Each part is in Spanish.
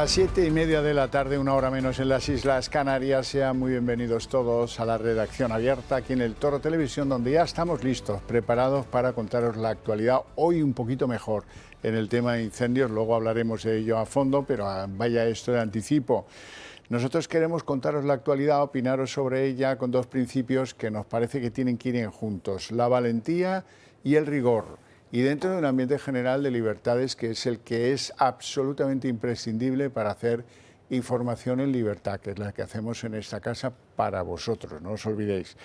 Las 7:30 de la tarde, una hora menos en las Islas Canarias. Sean muy bienvenidos todos a la redacción abierta aquí en el Toro Televisión, donde ya estamos listos, preparados para contaros la actualidad, hoy un poquito mejor en el tema de incendios. Luego hablaremos de ello a fondo, pero vaya esto de anticipo. Nosotros queremos contaros la actualidad, opinaros sobre ella con dos principios que nos parece que tienen que ir juntos: la valentía y el rigor. Y dentro de un ambiente general de libertades que es el que es absolutamente imprescindible para hacer información en libertad, que es la que hacemos en esta casa para vosotros, no os olvidéis.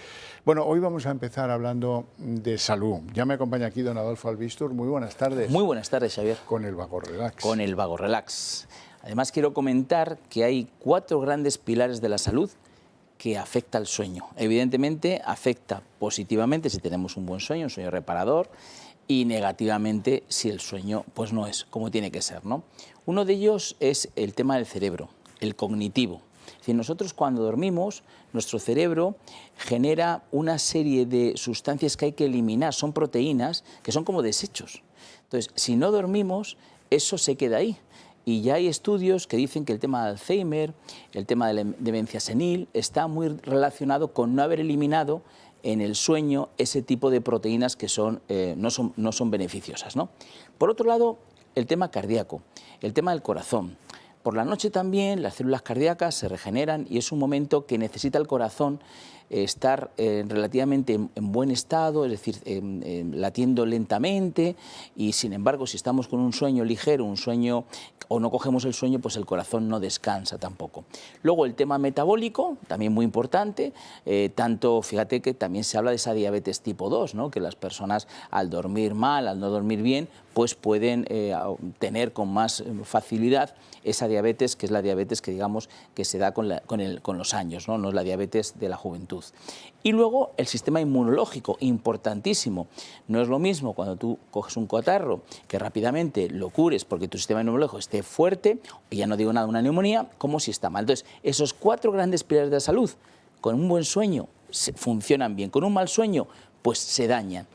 Bueno, hoy vamos a empezar hablando de salud. Ya me acompaña aquí don Adolfo Albistur. Muy buenas tardes. Muy buenas tardes, Xavier. Con el Vago Relax. Con el Vago Relax. Además, quiero comentar que hay 4 grandes pilares de la salud que afecta al sueño. Evidentemente, afecta positivamente si tenemos un buen sueño, un sueño reparador, y negativamente si el sueño pues no es como tiene que ser, ¿no? Uno de ellos es el tema del cerebro, el cognitivo. Es decir, nosotros cuando dormimos, nuestro cerebro genera una serie de sustancias que hay que eliminar, son proteínas que son como desechos. Entonces, si no dormimos, eso se queda ahí. Y ya hay estudios que dicen que el tema de Alzheimer, el tema de la demencia senil, está muy relacionado con no haber eliminado en el sueño ese tipo de proteínas que no son beneficiosas, ¿no? Por otro lado, el tema cardíaco, el tema del corazón. Por la noche también las células cardíacas se regeneran y es un momento que necesita el corazón estar relativamente en buen estado, es decir, latiendo lentamente, y sin embargo si estamos con un sueño ligero, un sueño o no cogemos el sueño, pues el corazón no descansa tampoco. Luego el tema metabólico, también muy importante, tanto, fíjate que también se habla de esa diabetes tipo 2, ¿no? Que las personas al dormir mal, al no dormir bien, pues pueden tener con más facilidad esa diabetes, que es la diabetes que digamos que se da con los años, ¿no? No es la diabetes de la juventud. Y luego el sistema inmunológico, importantísimo. No es lo mismo cuando tú coges un catarro que rápidamente lo cures porque tu sistema inmunológico esté fuerte, y ya no digo nada de una neumonía, como si está mal. Entonces, esos 4 grandes pilares de la salud, con un buen sueño funcionan bien, con un mal sueño pues se dañan.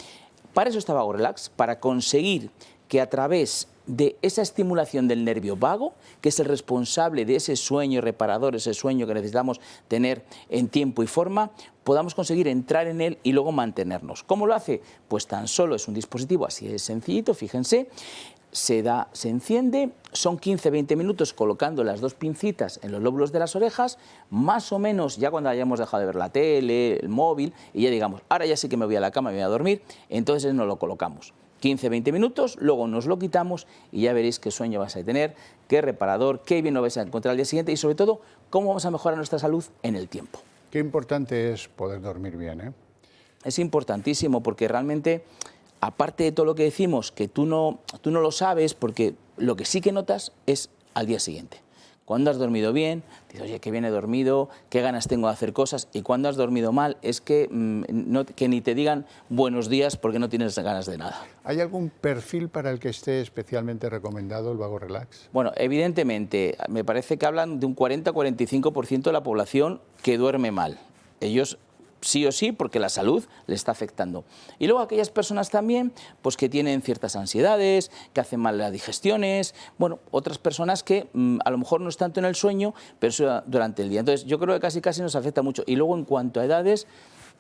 Para eso está Vago Relax, para conseguir que a través de esa estimulación del nervio vago, que es el responsable de ese sueño reparador, ese sueño que necesitamos tener en tiempo y forma, podamos conseguir entrar en él y luego mantenernos. ¿Cómo lo hace? Pues tan solo es un dispositivo así de sencillito, fíjense, se enciende, son 15-20 minutos colocando las 2 pincitas en los lóbulos de las orejas, más o menos ya cuando hayamos dejado de ver la tele, el móvil, y ya digamos, ahora ya sí que me voy a la cama, me voy a dormir, entonces nos lo colocamos. 15-20 minutos, luego nos lo quitamos y ya veréis qué sueño vais a tener, qué reparador, qué bien lo vais a encontrar al día siguiente y sobre todo cómo vamos a mejorar nuestra salud en el tiempo. Qué importante es poder dormir bien, ¿eh? Es importantísimo porque realmente, aparte de todo lo que decimos, que tú no lo sabes, porque lo que sí que notas es al día siguiente. Cuando has dormido bien, dices, oye, qué bien he dormido, qué ganas tengo de hacer cosas, y cuando has dormido mal es que ni te digan buenos días porque no tienes ganas de nada. ¿Hay algún perfil para el que esté especialmente recomendado el Vago Relax? Bueno, evidentemente, me parece que hablan de un 40-45% de la población que duerme mal. Ellos sí o sí, porque la salud le está afectando. Y luego aquellas personas también pues que tienen ciertas ansiedades, que hacen mal las digestiones, bueno, otras personas que a lo mejor no es tanto en el sueño, pero eso durante el día. Entonces yo creo que casi nos afecta mucho. Y luego en cuanto a edades,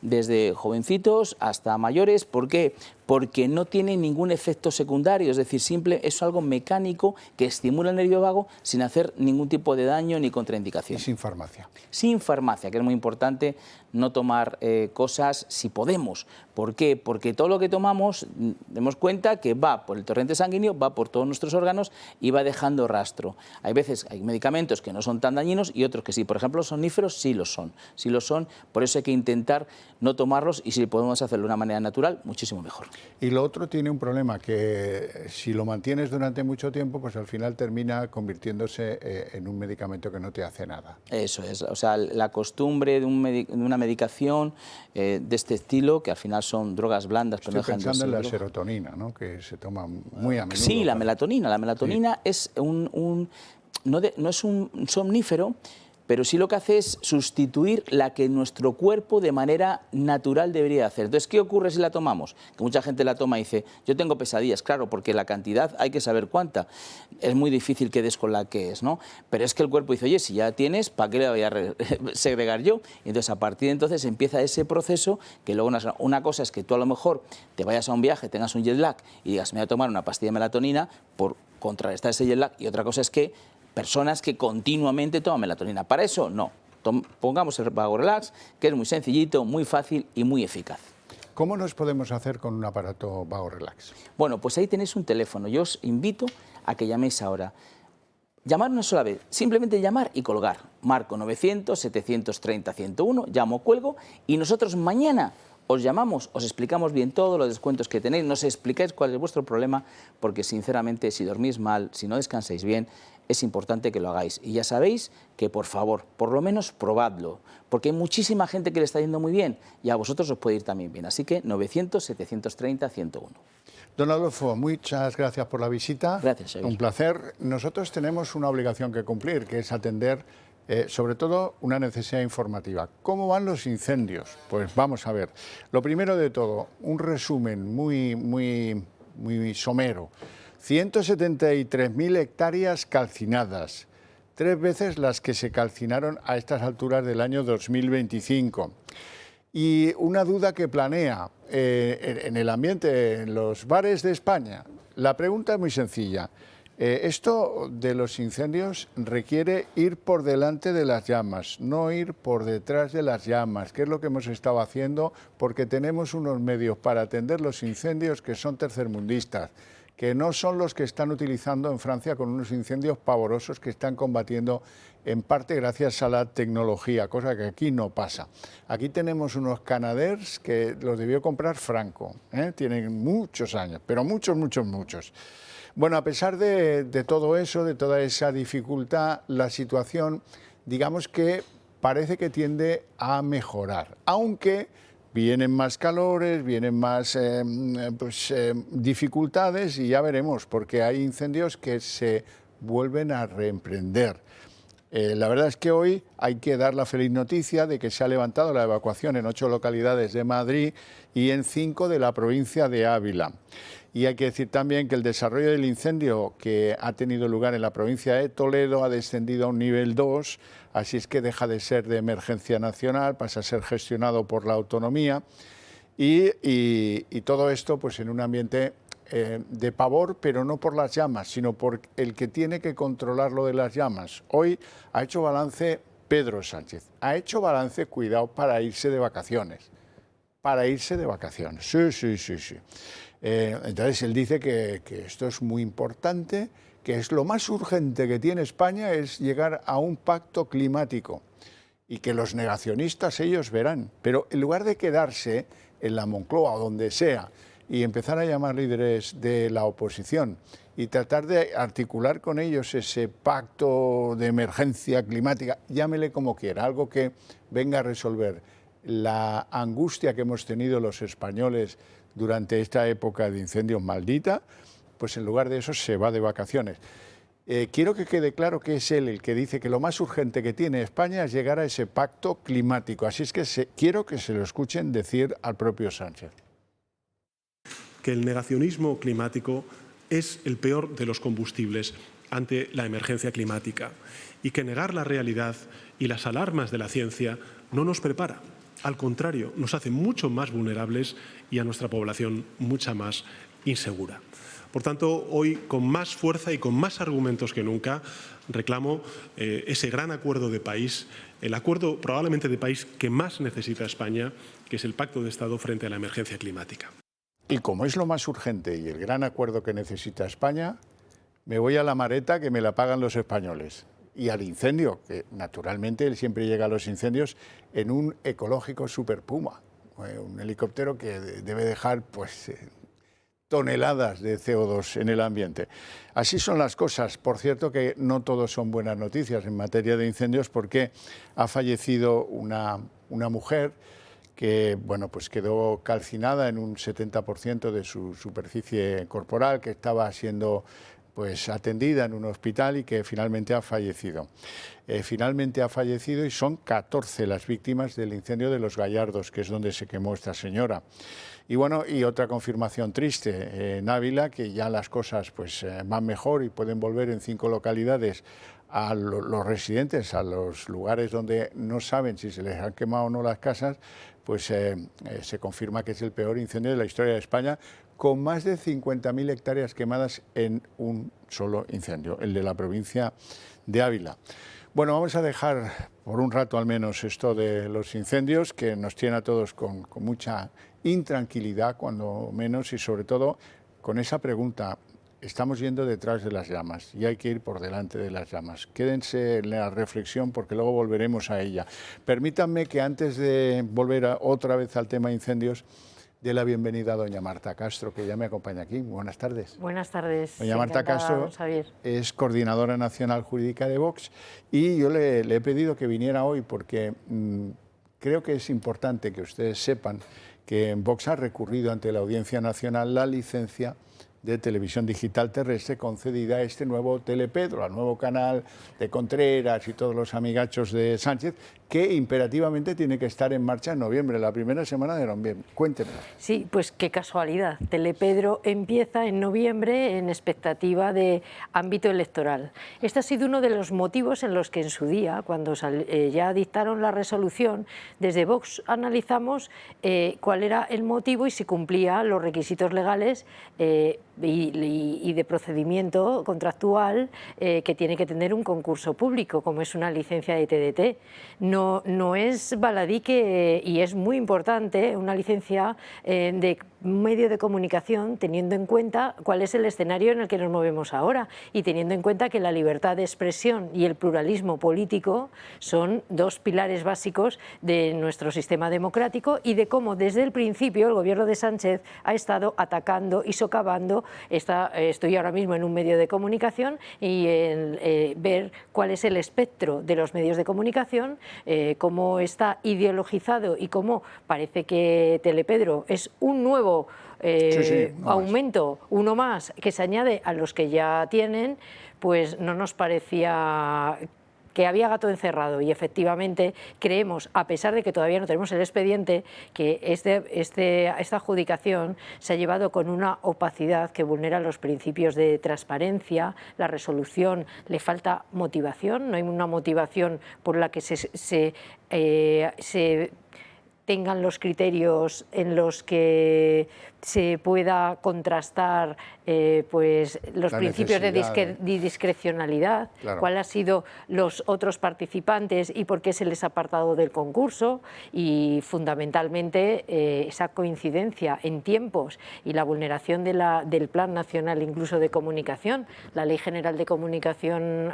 desde jovencitos hasta mayores, ¿por qué? Porque no tiene ningún efecto secundario, es decir, es algo mecánico que estimula el nervio vago sin hacer ningún tipo de daño ni contraindicación. Y sin farmacia. Sin farmacia, que es muy importante no tomar cosas si podemos. ¿Por qué? Porque todo lo que tomamos, demos cuenta que va por el torrente sanguíneo, va por todos nuestros órganos y va dejando rastro. Hay veces, hay medicamentos que no son tan dañinos y otros que sí. Por ejemplo, los somníferos sí lo son. Sí lo son, por eso hay que intentar no tomarlos y si podemos hacerlo de una manera natural, muchísimo mejor. Y lo otro tiene un problema, que si lo mantienes durante mucho tiempo, pues al final termina convirtiéndose en un medicamento que no te hace nada. Eso es, o sea, la costumbre de una medicación de este estilo, que al final son drogas blandas, pero Estoy no dejan de pensando ser en la droga. serotonina, ¿no? Que se toma muy a menudo. Sí, la melatonina. La melatonina Sí. es no es un somnífero, pero sí lo que hace es sustituir la que nuestro cuerpo de manera natural debería hacer. Entonces, ¿qué ocurre si la tomamos? Que mucha gente la toma y dice, yo tengo pesadillas, claro, porque la cantidad hay que saber cuánta. Es muy difícil que des con la que es, ¿no? Pero es que el cuerpo dice, oye, si ya tienes, ¿para qué le voy a segregar yo? Y entonces, a partir de entonces empieza ese proceso que luego una cosa es que tú a lo mejor te vayas a un viaje, tengas un jet lag y digas, me voy a tomar una pastilla de melatonina por contrarrestar ese jet lag, y otra cosa es que personas que continuamente toman melatonina. Para eso, no. Pongamos el Vago Relax, que es muy sencillito, muy fácil y muy eficaz. ¿Cómo nos podemos hacer con un aparato Vago Relax? Bueno, pues ahí tenéis un teléfono. Yo os invito a que llaméis ahora. Llamar una sola vez, simplemente llamar y colgar. Marco 900-730-101, llamo, cuelgo y nosotros mañana os llamamos, os explicamos bien todos los descuentos que tenéis, nos explicáis cuál es vuestro problema, porque sinceramente si dormís mal, si no descansáis bien, es importante que lo hagáis. Y ya sabéis que, por favor, por lo menos probadlo, porque hay muchísima gente que le está yendo muy bien y a vosotros os puede ir también bien. Así que 900-730-101. Don Adolfo, muchas gracias por la visita. Gracias, Xavier. Un placer. Nosotros tenemos una obligación que cumplir, que es atender, sobre todo, una necesidad informativa. ¿Cómo van los incendios? Pues vamos a ver. Lo primero de todo, un resumen muy somero. 173.000 hectáreas calcinadas, 3 veces las que se calcinaron a estas alturas del año 2025. Y una duda que planea en el ambiente, en los bares de España. La pregunta es muy sencilla. Esto de los incendios requiere ir por delante de las llamas, no ir por detrás de las llamas, que es lo que hemos estado haciendo, porque tenemos unos medios para atender los incendios que son tercermundistas, que no son los que están utilizando en Francia con unos incendios pavorosos que están combatiendo en parte gracias a la tecnología, cosa que aquí no pasa. Aquí tenemos unos Canadair que los debió comprar Franco, tienen muchos años, pero muchos. Bueno, a pesar de todo eso, de toda esa dificultad, la situación, digamos que parece que tiende a mejorar, aunque vienen más calores, vienen más dificultades y ya veremos, porque hay incendios que se vuelven a reemprender. La verdad es que hoy hay que dar la feliz noticia de que se ha levantado la evacuación en 8 localidades de Madrid y en 5 de la provincia de Ávila. Y hay que decir también que el desarrollo del incendio que ha tenido lugar en la provincia de Toledo ha descendido a un nivel 2, así es que deja de ser de emergencia nacional, pasa a ser gestionado por la autonomía y todo esto pues en un ambiente de pavor, pero no por las llamas, sino por el que tiene que controlar lo de las llamas. Hoy ha hecho balance Pedro Sánchez, ha hecho balance, cuidado, para irse de vacaciones. Sí. Entonces él dice que esto es muy importante, que es lo más urgente que tiene España es llegar a un pacto climático y que los negacionistas ellos verán, pero en lugar de quedarse en la Moncloa o donde sea y empezar a llamar líderes de la oposición y tratar de articular con ellos ese pacto de emergencia climática, llámele como quiera, algo que venga a resolver la angustia que hemos tenido los españoles durante esta época de incendios maldita, pues en lugar de eso se va de vacaciones. Quiero que quede claro que es él el que dice que lo más urgente que tiene España es llegar a ese pacto climático. Así es que quiero que se lo escuchen decir al propio Sánchez. Que el negacionismo climático es el peor de los combustibles ante la emergencia climática y que negar la realidad y las alarmas de la ciencia no nos prepara. Al contrario, nos hace mucho más vulnerables y a nuestra población mucha más insegura. Por tanto, hoy, con más fuerza y con más argumentos que nunca, reclamo ese gran acuerdo de país, el acuerdo probablemente de país que más necesita España, que es el Pacto de Estado frente a la emergencia climática. Y como es lo más urgente y el gran acuerdo que necesita España, me voy a la mareta que me la pagan los españoles. Y al incendio, que naturalmente él siempre llega a los incendios en un ecológico Super Puma, un helicóptero que debe dejar pues toneladas de CO2 en el ambiente. Así son las cosas. Por cierto que no todos son buenas noticias en materia de incendios, porque ha fallecido una mujer que bueno, pues quedó calcinada en un 70% de su superficie corporal, que estaba siendo pues atendida en un hospital y que finalmente ha fallecido. Y son 14 las víctimas del incendio de Los Gallardos, que es donde se quemó esta señora. Y bueno, y otra confirmación triste en Ávila, que ya las cosas pues van mejor y pueden volver en 5 localidades a los residentes, a los lugares donde no saben si se les han quemado o no las casas, pues se confirma que es el peor incendio de la historia de España, con más de 50.000 hectáreas quemadas en un solo incendio, el de la provincia de Ávila. Bueno, vamos a dejar por un rato al menos esto de los incendios, que nos tiene a todos con mucha intranquilidad, cuando menos, y sobre todo con esa pregunta: estamos yendo detrás de las llamas y hay que ir por delante de las llamas. Quédense en la reflexión porque luego volveremos a ella. Permítanme que antes de volver otra vez al tema incendios, dé la bienvenida a doña Marta Castro, que ya me acompaña aquí. Buenas tardes. Buenas tardes. Doña Marta Castro es coordinadora nacional jurídica de Vox y yo le he pedido que viniera hoy porque creo que es importante que ustedes sepan que Vox ha recurrido ante la Audiencia Nacional la licencia de televisión digital terrestre concedida a este nuevo Telepedro, al nuevo canal de Contreras y todos los amigachos de Sánchez, que imperativamente tiene que estar en marcha en noviembre, la primera semana de noviembre. Cuéntenme. Sí, pues qué casualidad. Telepedro empieza en noviembre en expectativa de ámbito electoral. Este ha sido uno de los motivos en los que en su día, cuando ya dictaron la resolución, desde Vox analizamos cuál era el motivo y si cumplía los requisitos legales y de procedimiento contractual que tiene que tener un concurso público, como es una licencia de TDT. No es baladí y es muy importante una licencia de medio de comunicación, teniendo en cuenta cuál es el escenario en el que nos movemos ahora y teniendo en cuenta que la libertad de expresión y el pluralismo político son 2 pilares básicos de nuestro sistema democrático y de cómo desde el principio el gobierno de Sánchez ha estado atacando y socavando. Estoy ahora mismo en un medio de comunicación y ver cuál es el espectro de los medios de comunicación, cómo está ideologizado y cómo parece que Telepedro es un nuevo aumento, uno más, que se añade a los que ya tienen, pues no nos parecía que había gato encerrado y efectivamente creemos, a pesar de que todavía no tenemos el expediente, que esta adjudicación se ha llevado con una opacidad que vulnera los principios de transparencia. La resolución le falta motivación, no hay una motivación por la que se tengan los criterios en los que se pueda contrastar pues los principios de discrecionalidad, claro. Cuál han sido los otros participantes y por qué se les ha apartado del concurso y fundamentalmente esa coincidencia en tiempos y la vulneración del Plan Nacional incluso de Comunicación. La Ley General de Comunicación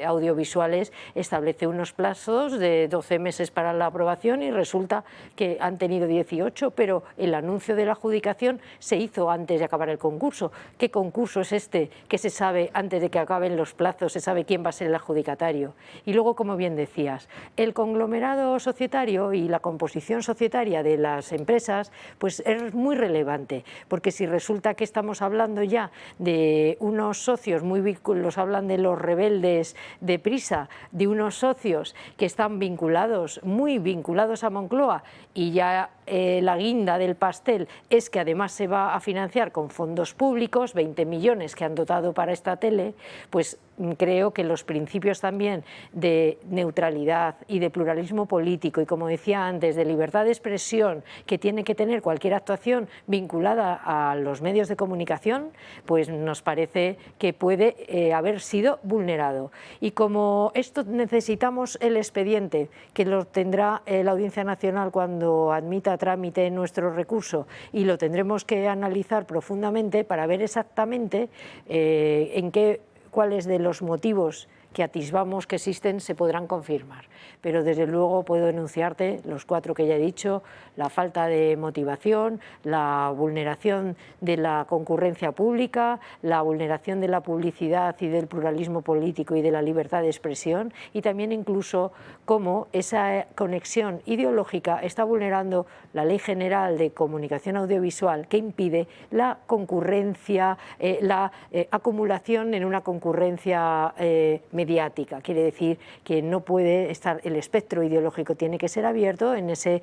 Audiovisuales establece unos plazos de 12 meses para la aprobación y resulta que han tenido 18, pero el anuncio de la adjudicación se hizo antes de acabar el concurso. ¿Qué concurso es este que se sabe antes de que acaben los plazos, se sabe quién va a ser el adjudicatario? Y luego, como bien decías, el conglomerado societario y la composición societaria de las empresas pues es muy relevante, porque si resulta que estamos hablando ya de unos socios muy vinculados, hablan de los rebeldes de Prisa, de unos socios que están muy vinculados a Moncloa y ya la guinda del pastel es que además se va a financiar con fondos públicos, 20 millones que han dotado para esta tele, pues creo que los principios también de neutralidad y de pluralismo político y, como decía antes, de libertad de expresión que tiene que tener cualquier actuación vinculada a los medios de comunicación, pues nos parece que puede haber sido vulnerado. Y como esto necesitamos el expediente, que lo tendrá la Audiencia Nacional cuando admita a trámite nuestro recurso y lo tendremos que analizar profundamente para ver exactamente cuáles de los motivos que atisbamos que existen se podrán confirmar. Pero desde luego puedo denunciarte los 4 que ya he dicho: la falta de motivación, la vulneración de la concurrencia pública, la vulneración de la publicidad y del pluralismo político y de la libertad de expresión, y también incluso cómo esa conexión ideológica está vulnerando la Ley General de Comunicación Audiovisual, que impide la concurrencia, la acumulación en una concurrencia mediática. Quiere decir que no puede estar, el espectro ideológico tiene que ser abierto en ese,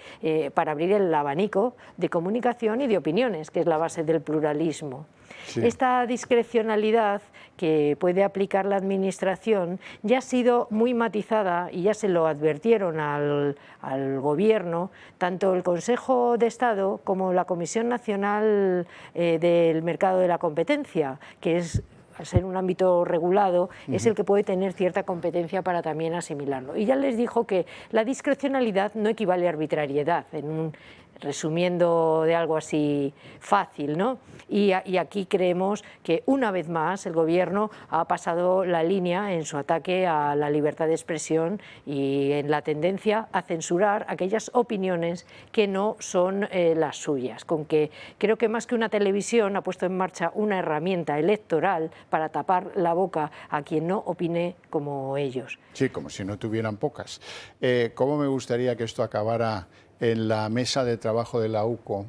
para abrir el abanico de comunicación y de opiniones, que es la base del pluralismo. Sí. Esta discrecionalidad que puede aplicar la Administración ya ha sido muy matizada y ya se lo advirtieron al Gobierno, tanto el Consejo de Estado como la Comisión Nacional del Mercado de la Competencia, que es, al ser un ámbito regulado, es el que puede tener cierta competencia para también asimilarlo. Y ya les dijo que la discrecionalidad no equivale a arbitrariedad, resumiendo de algo así fácil, ¿no? Y aquí creemos que una vez más el Gobierno ha pasado la línea en su ataque a la libertad de expresión y en la tendencia a censurar aquellas opiniones que no son las suyas, con que creo que más que una televisión ha puesto en marcha una herramienta electoral para tapar la boca a quien no opine como ellos. Sí, como si no tuvieran pocas. ¿Cómo me gustaría que esto acabara en la mesa de trabajo de la UCO?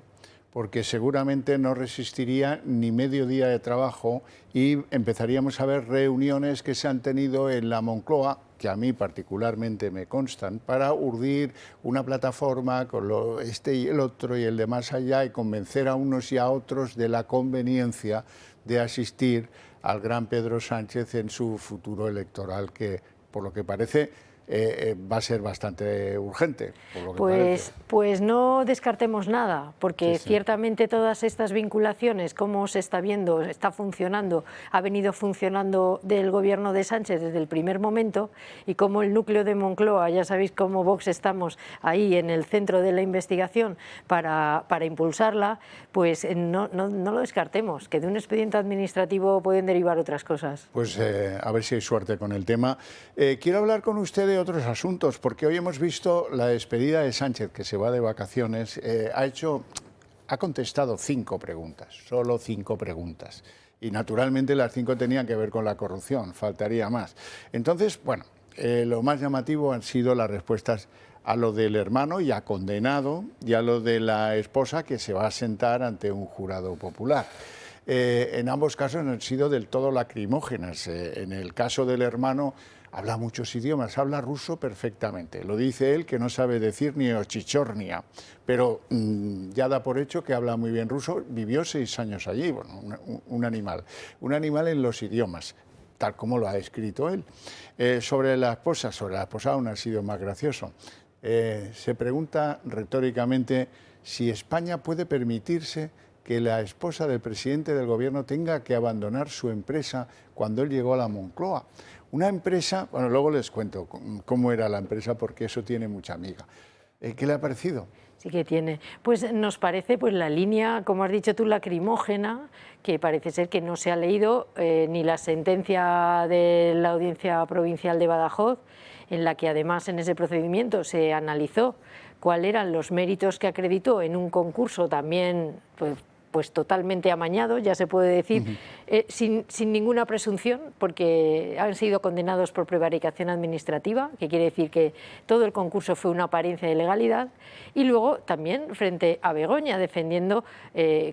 Porque seguramente no resistiría ni medio día de trabajo y empezaríamos a ver reuniones que se han tenido en la Moncloa, que a mí particularmente me constan, para urdir una plataforma con este y el otro y el de más allá y convencer a unos y a otros de la conveniencia de asistir al gran Pedro Sánchez en su futuro electoral, que por lo que parece va a ser bastante urgente. Por lo que pues no descartemos nada, porque ciertamente todas estas vinculaciones, como se está viendo, está funcionando, ha venido funcionando del Gobierno de Sánchez desde el primer momento, y como el núcleo de Moncloa, ya sabéis cómo Vox estamos ahí en el centro de la investigación para impulsarla, pues no lo descartemos, que de un expediente administrativo pueden derivar otras cosas. Pues a ver si hay suerte con el tema. Quiero hablar con usted de otros asuntos, porque hoy hemos visto la despedida de Sánchez, que se va de vacaciones. Ha contestado 5 preguntas, solo 5 preguntas. Y naturalmente las 5 tenían que ver con la corrupción, faltaría más. Entonces, bueno, lo más llamativo han sido las respuestas a lo del hermano ya condenado y a lo de la esposa que se va a sentar ante un jurado popular. En ambos casos han sido del todo lacrimógenas. En el caso del hermano, habla muchos idiomas, habla ruso perfectamente. Lo dice él, que no sabe decir ni ochichornia, pero ya da por hecho que habla muy bien ruso. Vivió 6 años allí, bueno, un animal en los idiomas, tal como lo ha escrito él. Sobre la esposa aún ha sido más gracioso. Se pregunta retóricamente si España puede permitirse que la esposa del presidente del Gobierno tenga que abandonar su empresa cuando él llegó a la Moncloa. Una empresa, bueno, luego les cuento cómo era la empresa, porque eso tiene mucha amiga. ¿Qué le ha parecido? Sí que tiene. Pues nos parece pues la línea, como has dicho tú, lacrimógena, que parece ser que no se ha leído ni la sentencia de la Audiencia Provincial de Badajoz, en la que además en ese procedimiento se analizó cuáles eran los méritos que acreditó en un concurso también pues totalmente amañado, ya se puede decir, sin ninguna presunción, porque han sido condenados por prevaricación administrativa, que quiere decir que todo el concurso fue una apariencia de legalidad, y luego también frente a Begoña, defendiendo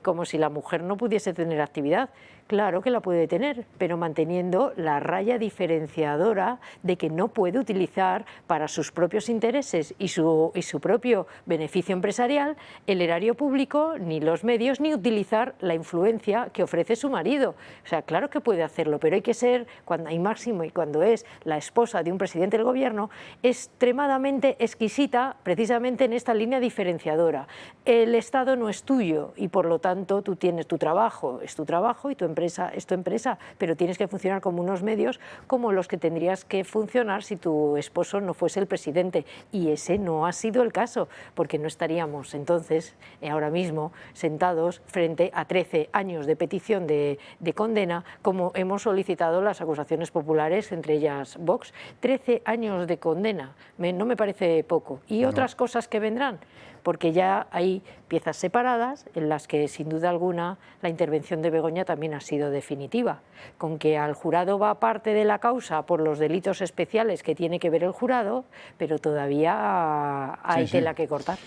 como si la mujer no pudiese tener actividad. Claro que la puede tener, pero manteniendo la raya diferenciadora de que no puede utilizar para sus propios intereses y su propio beneficio empresarial el erario público, ni los medios, ni utilizar la influencia que ofrece su marido. O sea, claro que puede hacerlo, pero hay que ser, cuando hay máximo y cuando es la esposa de un presidente del Gobierno, extremadamente exquisita precisamente en esta línea diferenciadora. El Estado no es tuyo y por lo tanto tú tienes tu trabajo, es tu trabajo, y tu empresa empresa es tu empresa, pero tienes que funcionar como unos medios como los que tendrías que funcionar si tu esposo no fuese el presidente. Y ese no ha sido el caso, porque no estaríamos entonces, ahora mismo, sentados frente a 13 años de petición de condena, como hemos solicitado las acusaciones populares, entre ellas Vox. 13 años de condena, no me parece poco. Y otras cosas que vendrán, porque ya hay piezas separadas en las que, sin duda alguna, la intervención de Begoña también ha sido definitiva. Con que al jurado va parte de la causa por los delitos especiales que tiene que ver el jurado, pero todavía hay tela que cortar.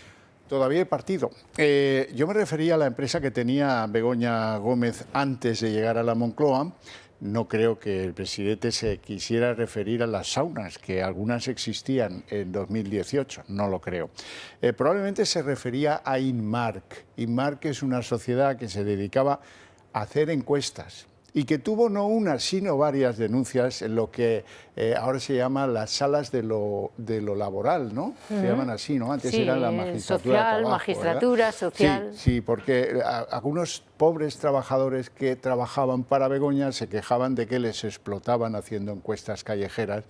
Todavía hay partido. Yo me refería a la empresa que tenía Begoña Gómez antes de llegar a la Moncloa. No creo que el presidente se quisiera referir a las saunas, que algunas existían en 2018, no lo creo. Probablemente se refería a Inmark. Inmark es una sociedad que se dedicaba a hacer encuestas y que tuvo no una, sino varias denuncias en lo que ahora se llama las salas de lo laboral, ¿no? Se llaman así, ¿no? Antes era la magistratura social, de trabajo, magistratura, ¿verdad? social. Sí, porque algunos pobres trabajadores que trabajaban para Begoña se quejaban de que les explotaban haciendo encuestas callejeras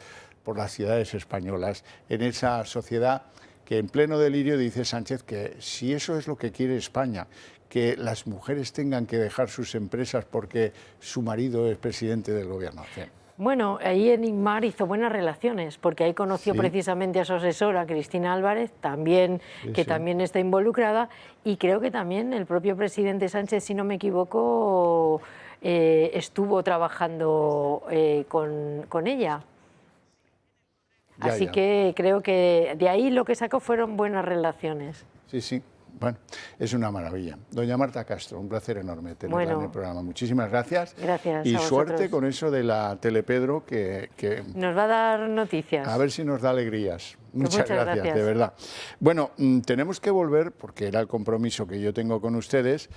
por las ciudades españolas, en esa sociedad que en pleno delirio dice Sánchez que si eso es lo que quiere España, que las mujeres tengan que dejar sus empresas porque su marido es presidente del gobierno. Sí. Bueno, ahí en Inmar hizo buenas relaciones, porque ahí conoció precisamente a su asesora, Cristina Álvarez, también, también está involucrada, y creo que también el propio presidente Sánchez, si no me equivoco, estuvo trabajando con ella. Así que creo que de ahí lo que sacó fueron buenas relaciones. Sí, sí. Bueno, es una maravilla. Doña Marta Castro, un placer enorme tenerla en el programa. Muchísimas gracias. Gracias. Y suerte con eso de la Telepedro, que nos va a dar noticias. A ver si nos da alegrías. Muchas gracias, de verdad. Bueno, tenemos que volver, porque era el compromiso que yo tengo con ustedes,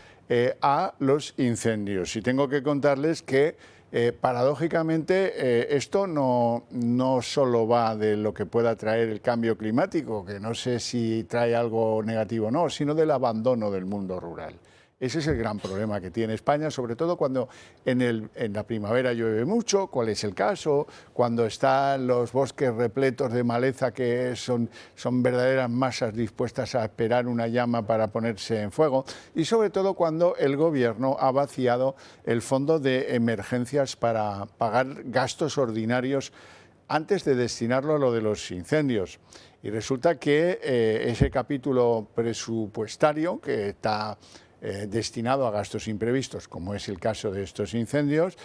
a los incendios. Y tengo que contarles que paradójicamente, esto no solo va de lo que pueda traer el cambio climático, que no sé si trae algo negativo o no, sino del abandono del mundo rural. Ese es el gran problema que tiene España, sobre todo cuando en la primavera llueve mucho, cuál es el caso, cuando están los bosques repletos de maleza que son verdaderas masas dispuestas a esperar una llama para ponerse en fuego, y sobre todo cuando el gobierno ha vaciado el fondo de emergencias para pagar gastos ordinarios antes de destinarlo a lo de los incendios. Y resulta que ese capítulo presupuestario que está destinado a gastos imprevistos, como es el caso de estos incendios,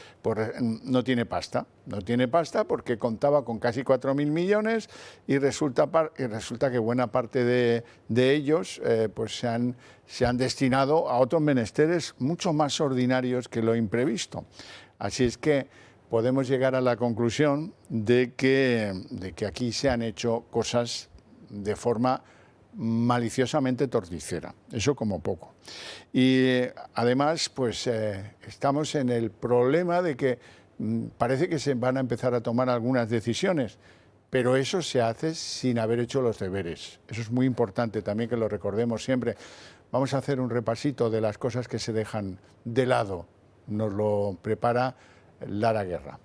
no tiene pasta. No tiene pasta porque contaba con casi 4.000 millones y resulta que buena parte de ellos pues se han destinado a otros menesteres mucho más ordinarios que lo imprevisto. Así es que podemos llegar a la conclusión de que aquí se han hecho cosas de forma maliciosamente torticera, eso como poco. Y además, pues estamos en el problema de que parece que se van a empezar a tomar algunas decisiones, pero eso se hace sin haber hecho los deberes. Eso es muy importante también que lo recordemos siempre. Vamos a hacer un repasito de las cosas que se dejan de lado. Nos lo prepara Lara Guerra.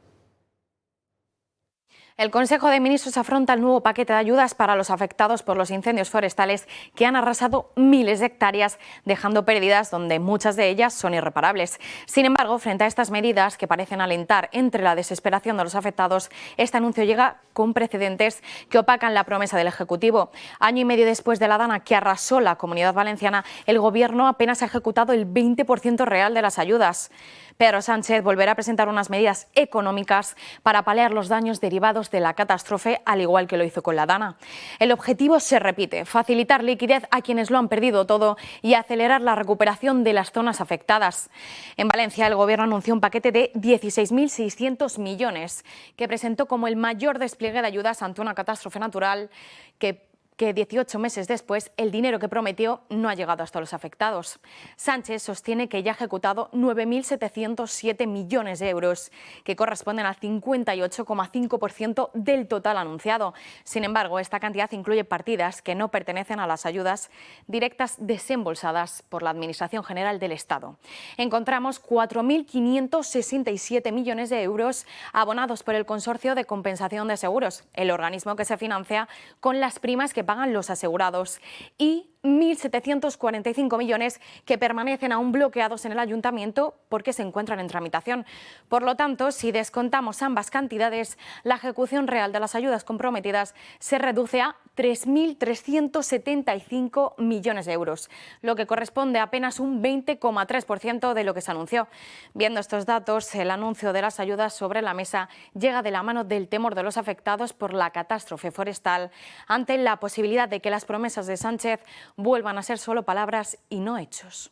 El Consejo de Ministros afronta el nuevo paquete de ayudas para los afectados por los incendios forestales que han arrasado miles de hectáreas, dejando pérdidas donde muchas de ellas son irreparables. Sin embargo, frente a estas medidas que parecen alentar entre la desesperación de los afectados, este anuncio llega con precedentes que opacan la promesa del Ejecutivo. Año y medio después de la dana que arrasó la Comunidad Valenciana, el Gobierno apenas ha ejecutado el 20% real de las ayudas. Pedro Sánchez volverá a presentar unas medidas económicas para paliar los daños derivados de la catástrofe, al igual que lo hizo con la dana. El objetivo se repite: facilitar liquidez a quienes lo han perdido todo y acelerar la recuperación de las zonas afectadas. En Valencia, el Gobierno anunció un paquete de 16.600 millones que presentó como el mayor despliegue de ayudas ante una catástrofe natural que que 18 meses después el dinero que prometió no ha llegado hasta los afectados. Sánchez sostiene que ya ha ejecutado 9.707 millones de euros, que corresponden al 58,5% del total anunciado. Sin embargo, esta cantidad incluye partidas que no pertenecen a las ayudas directas desembolsadas por la Administración General del Estado. Encontramos 4.567 millones de euros abonados por el Consorcio de Compensación de Seguros, el organismo que se financia con las primas que pagan los asegurados, y 1.745 millones que permanecen aún bloqueados en el Ayuntamiento porque se encuentran en tramitación. Por lo tanto, si descontamos ambas cantidades, la ejecución real de las ayudas comprometidas se reduce a 3.375 millones de euros, lo que corresponde a apenas un 20,3% de lo que se anunció. Viendo estos datos, el anuncio de las ayudas sobre la mesa llega de la mano del temor de los afectados por la catástrofe forestal ante la posibilidad de que las promesas de Sánchez vuelvan a ser solo palabras y no hechos.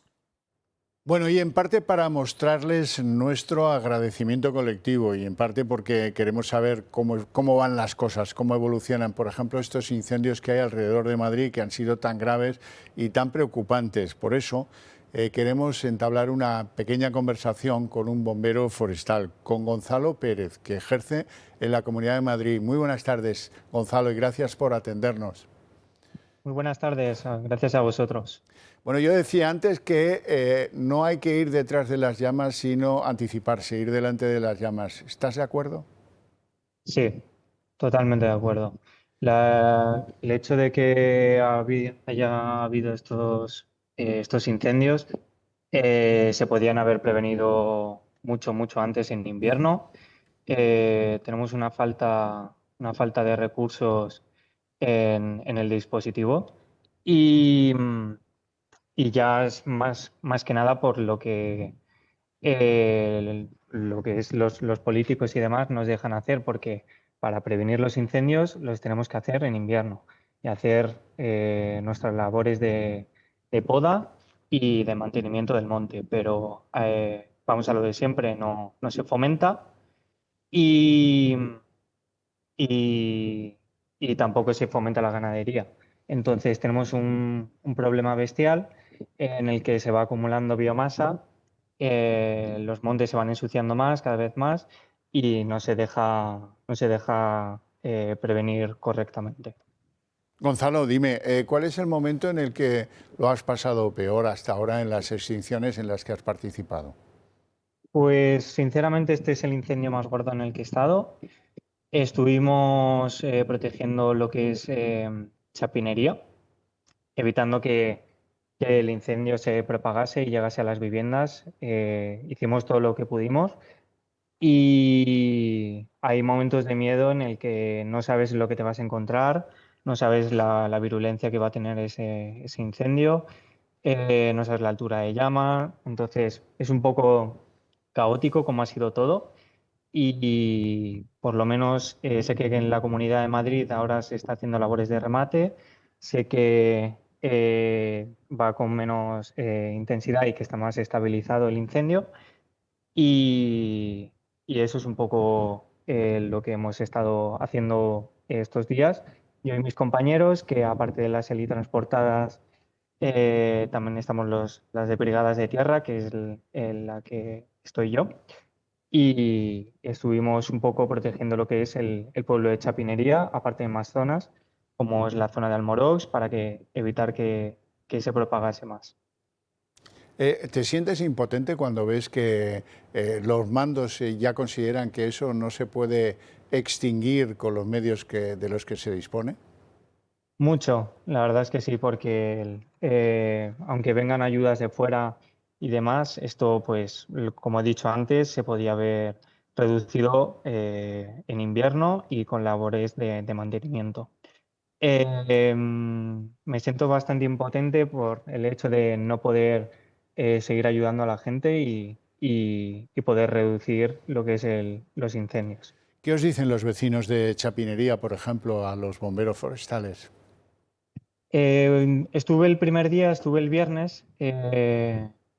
Bueno, y en parte para mostrarles nuestro agradecimiento colectivo y en parte porque queremos saber cómo van las cosas, cómo evolucionan. Por ejemplo, estos incendios que hay alrededor de Madrid que han sido tan graves y tan preocupantes. Por eso queremos entablar una pequeña conversación con un bombero forestal, con Gonzalo Pérez, que ejerce en la Comunidad de Madrid. Muy buenas tardes, Gonzalo, y gracias por atendernos. Muy buenas tardes, gracias a vosotros. Bueno, yo decía antes que no hay que ir detrás de las llamas, sino anticiparse, ir delante de las llamas. ¿Estás de acuerdo? Sí, totalmente de acuerdo. El hecho de que haya habido estos incendios se podían haber prevenido mucho antes en invierno. Tenemos una falta de recursos en el dispositivo y ya es más que nada por lo que es los políticos y demás nos dejan hacer, porque para prevenir los incendios los tenemos que hacer en invierno y hacer nuestras labores de poda y de mantenimiento del monte, pero vamos a lo de siempre, no se fomenta y tampoco se fomenta la ganadería. Entonces tenemos un problema bestial en el que se va acumulando biomasa, los montes se van ensuciando más, cada vez más, y no se deja prevenir correctamente. Gonzalo, dime, ¿cuál es el momento en el que lo has pasado peor hasta ahora en las extinciones en las que has participado? Pues sinceramente este es el incendio más gordo en el que he estado. Estuvimos protegiendo lo que es chapinería, evitando que el incendio se propagase y llegase a las viviendas. Hicimos todo lo que pudimos y hay momentos de miedo en el que no sabes lo que te vas a encontrar, no sabes la virulencia que va a tener ese incendio, no sabes la altura de llama. Entonces es un poco caótico como ha sido todo. Y por lo menos sé que en la Comunidad de Madrid ahora se está haciendo labores de remate, sé que va con menos intensidad y que está más estabilizado el incendio y eso es un poco lo que hemos estado haciendo estos días. Yo y mis compañeros, que aparte de las helitransportadas, también estamos las de brigadas de tierra, que es en la que estoy yo. Y estuvimos un poco protegiendo lo que es el pueblo de Chapinería, aparte de más zonas, como es la zona de Almorox, para evitar que se propagase más. ¿Te sientes impotente cuando ves que los mandos ya consideran que eso no se puede extinguir con los medios de los que se dispone? Mucho, la verdad es que sí, porque aunque vengan ayudas de fuera y demás, esto, pues, como he dicho antes, se podía haber reducido en invierno y con labores de mantenimiento. Me siento bastante impotente por el hecho de no poder seguir ayudando a la gente y poder reducir lo que es los incendios. ¿Qué os dicen los vecinos de Chapinería, por ejemplo, a los bomberos forestales? Estuve el primer día, estuve el viernes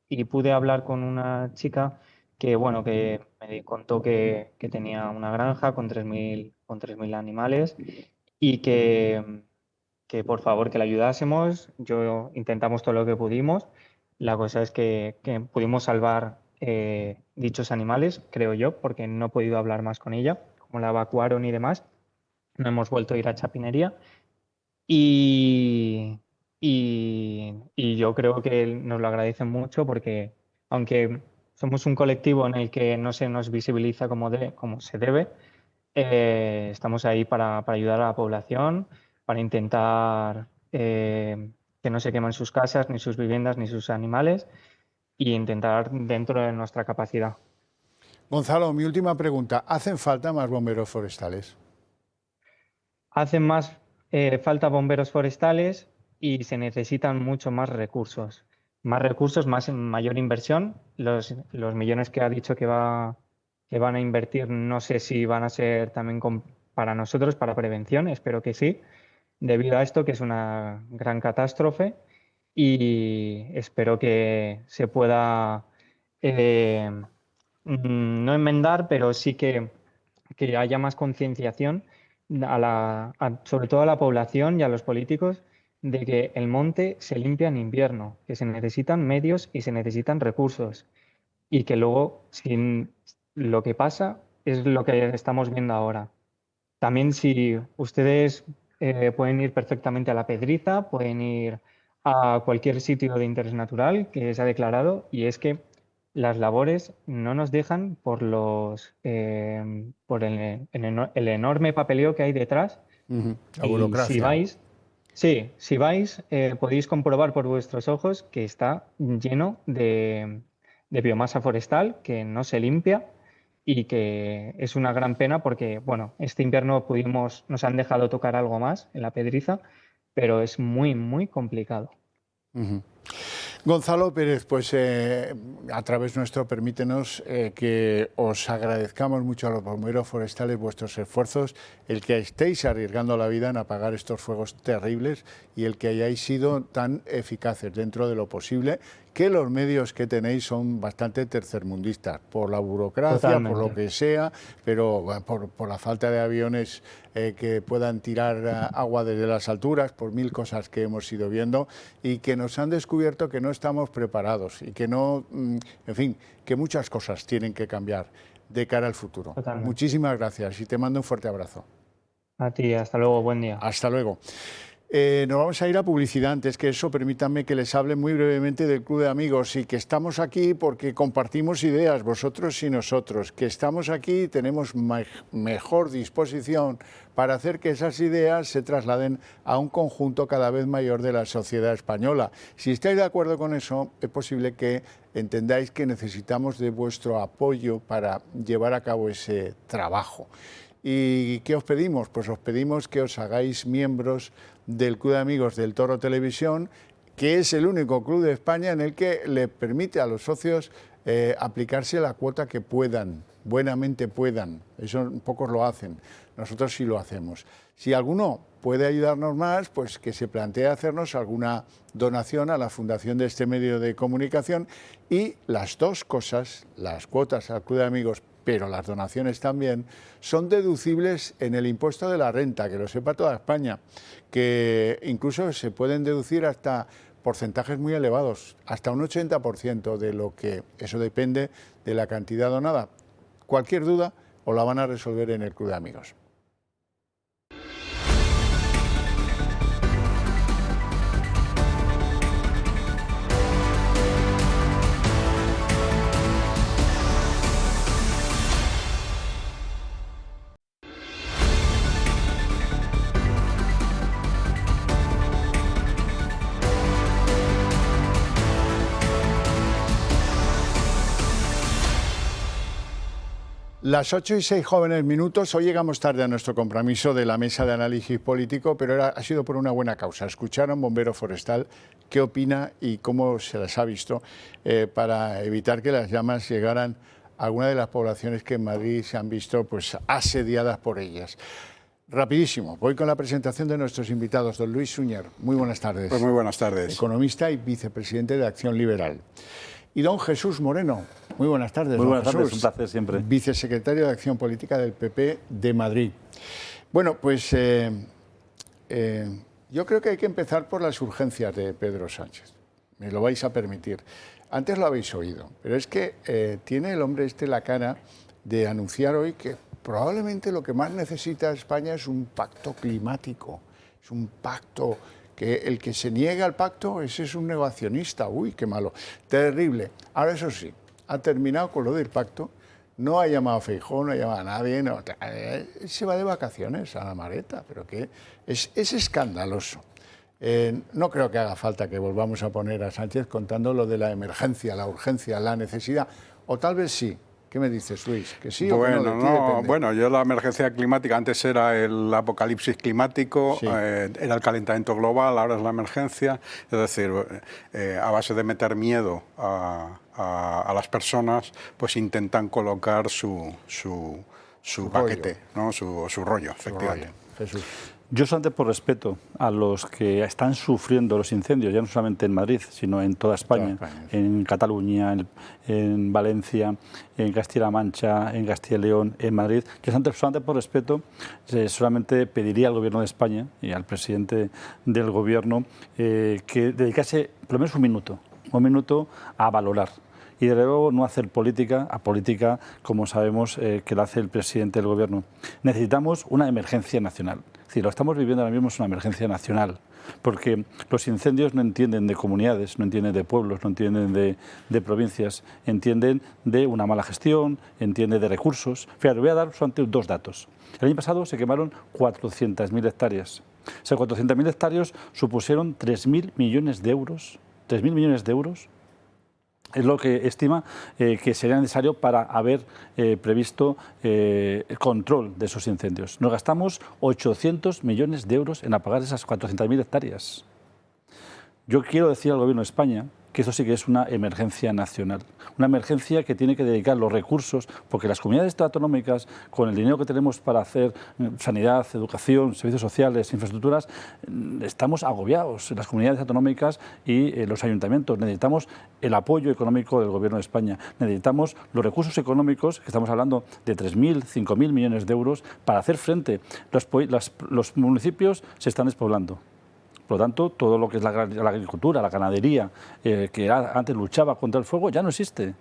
y pude hablar con una chica que me contó que tenía una granja con 3.000 animales y que que por favor que le ayudásemos. Yo intentamos todo lo que pudimos. La cosa es que pudimos salvar dichos animales, creo yo, porque no he podido hablar más con ella, como la evacuaron y demás. No hemos vuelto a ir a Chapinería. Y yo creo que nos lo agradecen mucho porque, aunque somos un colectivo en el que no se nos visibiliza como se debe, estamos ahí para ayudar a la población, para intentar que no se quemen sus casas, ni sus viviendas, ni sus animales, y intentar dentro de nuestra capacidad. Gonzalo, mi última pregunta. ¿Hacen falta más bomberos forestales? Hacen más falta bomberos forestales y se necesitan mucho más recursos. Más recursos, mayor inversión. Los millones que ha dicho que van a invertir, no sé si van a ser también para nosotros, para prevención, espero que sí, debido a esto que es una gran catástrofe, y espero que se pueda no enmendar, pero sí que haya más concienciación sobre todo a la población y a los políticos, de que el monte se limpia en invierno, que se necesitan medios y se necesitan recursos, y que luego lo que pasa es lo que estamos viendo ahora. También, si ustedes pueden ir perfectamente a La Pedriza, pueden ir a cualquier sitio de interés natural que se ha declarado, y es que las labores no nos dejan por el enorme papeleo que hay detrás. La burocracia. Si vais, podéis comprobar por vuestros ojos que está lleno de biomasa forestal que no se limpia, y que es una gran pena porque, bueno, este invierno nos han dejado tocar algo más en La Pedriza, pero es muy, muy complicado. Gonzalo Pérez, pues a través nuestro permítenos que os agradezcamos mucho a los bomberos forestales vuestros esfuerzos, el que estéis arriesgando la vida en apagar estos fuegos terribles y el que hayáis sido tan eficaces dentro de lo posible, que los medios que tenéis son bastante tercermundistas, por la burocracia, Totalmente. por lo que sea, pero por la falta de aviones que puedan tirar agua desde las alturas, por mil cosas que hemos ido viendo y que nos han descubierto que no estamos preparados y que no, en fin, que muchas cosas tienen que cambiar de cara al futuro. Totalmente. Muchísimas gracias y te mando un fuerte abrazo. A ti, hasta luego, buen día. Hasta luego. Nos vamos a ir a publicidad. Antes que eso, permítanme que les hable muy brevemente del Club de Amigos y que estamos aquí porque compartimos ideas, vosotros y nosotros, que estamos aquí y tenemos mejor disposición para hacer que esas ideas se trasladen a un conjunto cada vez mayor de la sociedad española. Si estáis de acuerdo con eso, es posible que entendáis que necesitamos de vuestro apoyo para llevar a cabo ese trabajo. ¿Y qué os pedimos? Pues os pedimos que os hagáis miembros del Club de Amigos del Toro Televisión, que es el único club de España en el que le permite a los socios aplicarse la cuota que puedan, buenamente puedan. Eso pocos lo hacen, nosotros sí lo hacemos. Si alguno puede ayudarnos más, pues que se plantee hacernos alguna donación a la fundación de este medio de comunicación, y las dos cosas, las cuotas al Club de Amigos, pero las donaciones también, son deducibles en el impuesto de la renta, que lo sepa toda España, que incluso se pueden deducir hasta porcentajes muy elevados, hasta un 80% de lo que, eso depende de la cantidad donada. Cualquier duda os la van a resolver en el Club de Amigos. Las 8:06 jóvenes minutos. Hoy llegamos tarde a nuestro compromiso de la mesa de análisis político, pero ha sido por una buena causa. Escuchar a un bombero forestal qué opina y cómo se las ha visto para evitar que las llamas llegaran a alguna de las poblaciones que en Madrid se han visto pues asediadas por ellas. Rapidísimo, voy con la presentación de nuestros invitados. Don Luis Suñer, muy buenas tardes. Pues muy buenas tardes. Economista y vicepresidente de Acción Liberal. Y don Jesús Moreno, muy buenas tardes. Muy buenas Jesús, tardes, un placer siempre. Vicesecretario de Acción Política del PP de Madrid. Bueno, pues Yo creo que hay que empezar por las urgencias de Pedro Sánchez. Me lo vais a permitir. Antes lo habéis oído, pero es que tiene el hombre la cara de anunciar hoy que probablemente lo que más necesita España es un pacto climático. Es un pacto que el que se niega al pacto, ese es un negacionista. Uy, qué malo. Terrible. Ahora, eso sí, ha terminado con lo del pacto. No ha llamado a Feijóo, no ha llamado a nadie. No, se va de vacaciones a la Mareta, pero que es escandaloso. No creo que haga falta que volvamos a poner a Sánchez contando lo de la emergencia, la urgencia, la necesidad. O tal vez sí. ¿Qué me dices, Luis? ¿Que sí o que no? Bueno, yo la emergencia climática, antes era el apocalipsis climático, sí. Era el calentamiento global, ahora es la emergencia. Es decir, a base de meter miedo a las personas, pues intentan colocar su paquete, ¿no? su rollo, efectivamente. Jesús. Yo solamente por respeto a los que están sufriendo los incendios, ya no solamente en Madrid, sino en toda España, en Cataluña, en Valencia, en Castilla-La Mancha, en Castilla y León, en Madrid, yo solamente por respeto solamente pediría al Gobierno de España y al presidente del Gobierno que dedicase por lo menos un minuto a valorar. Y de luego no hacer política como sabemos que la hace el presidente del Gobierno. Necesitamos una emergencia nacional. Es decir, lo que estamos viviendo ahora mismo es una emergencia nacional, porque los incendios no entienden de comunidades, no entienden de pueblos, no entienden de provincias, entienden de una mala gestión, entienden de recursos. Fíjate, voy a dar solamente 2 datos. El año pasado se quemaron 400.000 hectáreas. O sea, 400.000 hectáreas supusieron 3.000 millones de euros. 3.000 millones de euros es lo que estima que sería necesario para haber previsto el control de esos incendios. Nos gastamos 800 millones de euros en apagar esas 400.000 hectáreas. Yo quiero decir al Gobierno de España que eso sí que es una emergencia nacional, una emergencia que tiene que dedicar los recursos, porque las comunidades autonómicas, con el dinero que tenemos para hacer sanidad, educación, servicios sociales, infraestructuras, estamos agobiados, las comunidades autonómicas y los ayuntamientos. Necesitamos el apoyo económico del Gobierno de España, necesitamos los recursos económicos, que estamos hablando de 3.000, 5.000 millones de euros, para hacer frente. Los municipios se están despoblando. Por lo tanto, todo lo que es la agricultura, la ganadería, que antes luchaba contra el fuego, ya no existe.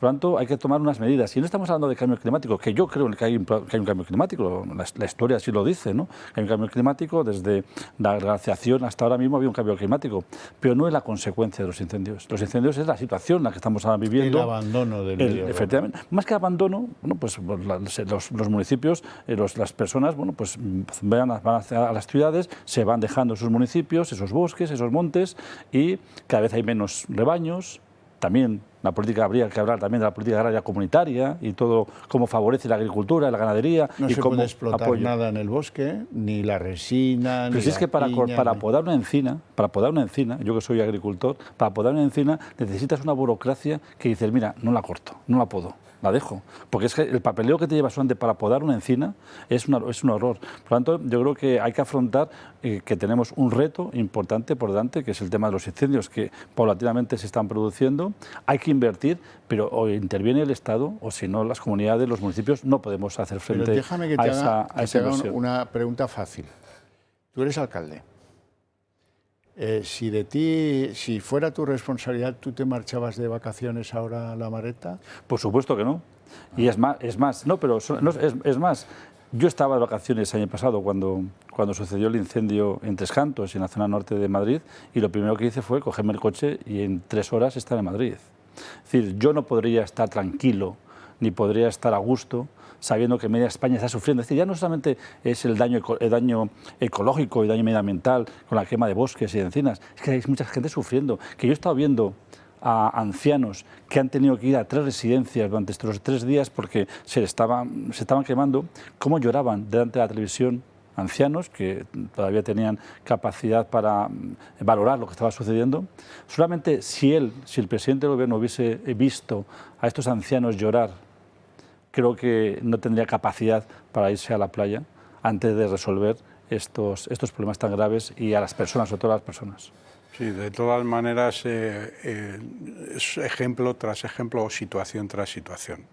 Por lo tanto, hay que tomar unas medidas. Y no estamos hablando de cambio climático, que yo creo que hay un cambio climático, la historia así lo dice, ¿no? Hay un cambio climático, desde la glaciación hasta ahora mismo había un cambio climático, pero no es la consecuencia de los incendios. Los incendios es la situación en la que estamos ahora viviendo. El abandono del medio. Efectivamente. Más que abandono, bueno, pues los municipios, las personas, bueno, pues van a las ciudades, se van dejando sus municipios, esos bosques, esos montes, y cada vez hay menos rebaños. También habría que hablar también de la política agraria comunitaria y todo cómo favorece la agricultura, la ganadería. No y se cómo puede explotar nada en el bosque, ni la resina, pero ni si es que para podar una encina, yo que soy agricultor, para podar una encina necesitas una burocracia que dices, mira, no la corto, no la podo, la dejo. Porque es que el papeleo que te lleva solamente para podar una encina es un horror. Por lo tanto, yo creo que hay que afrontar que tenemos un reto importante por delante, que es el tema de los incendios, que paulatinamente se están produciendo. Hay que invertir, pero o interviene el Estado, o si no, las comunidades, los municipios, no podemos hacer frente déjame que a esa inversión. Una pregunta fácil. Tú eres alcalde. Si fuera tu responsabilidad, ¿tú te marchabas de vacaciones ahora a la Mareta? Por supuesto que no. Y es más, yo estaba de vacaciones el año pasado cuando sucedió el incendio en Tres Cantos, en la zona norte de Madrid, y lo primero que hice fue cogerme el coche y en 3 horas estar en Madrid. Es decir, yo no podría estar tranquilo, ni podría estar a gusto, sabiendo que media España está sufriendo. Es decir, ya no solamente es el daño ecológico y daño medioambiental con la quema de bosques y de encinas, es que hay mucha gente sufriendo. Que yo he estado viendo a ancianos que han tenido que ir a 3 residencias durante estos 3 días porque se estaban quemando, cómo lloraban delante de la televisión, ancianos que todavía tenían capacidad para valorar lo que estaba sucediendo. Solamente si el presidente del Gobierno hubiese visto a estos ancianos llorar, creo que no tendría capacidad para irse a la playa antes de resolver estos problemas tan graves y a las personas, sobre todo a las personas. Sí, de todas maneras, es ejemplo tras ejemplo o situación tras situación.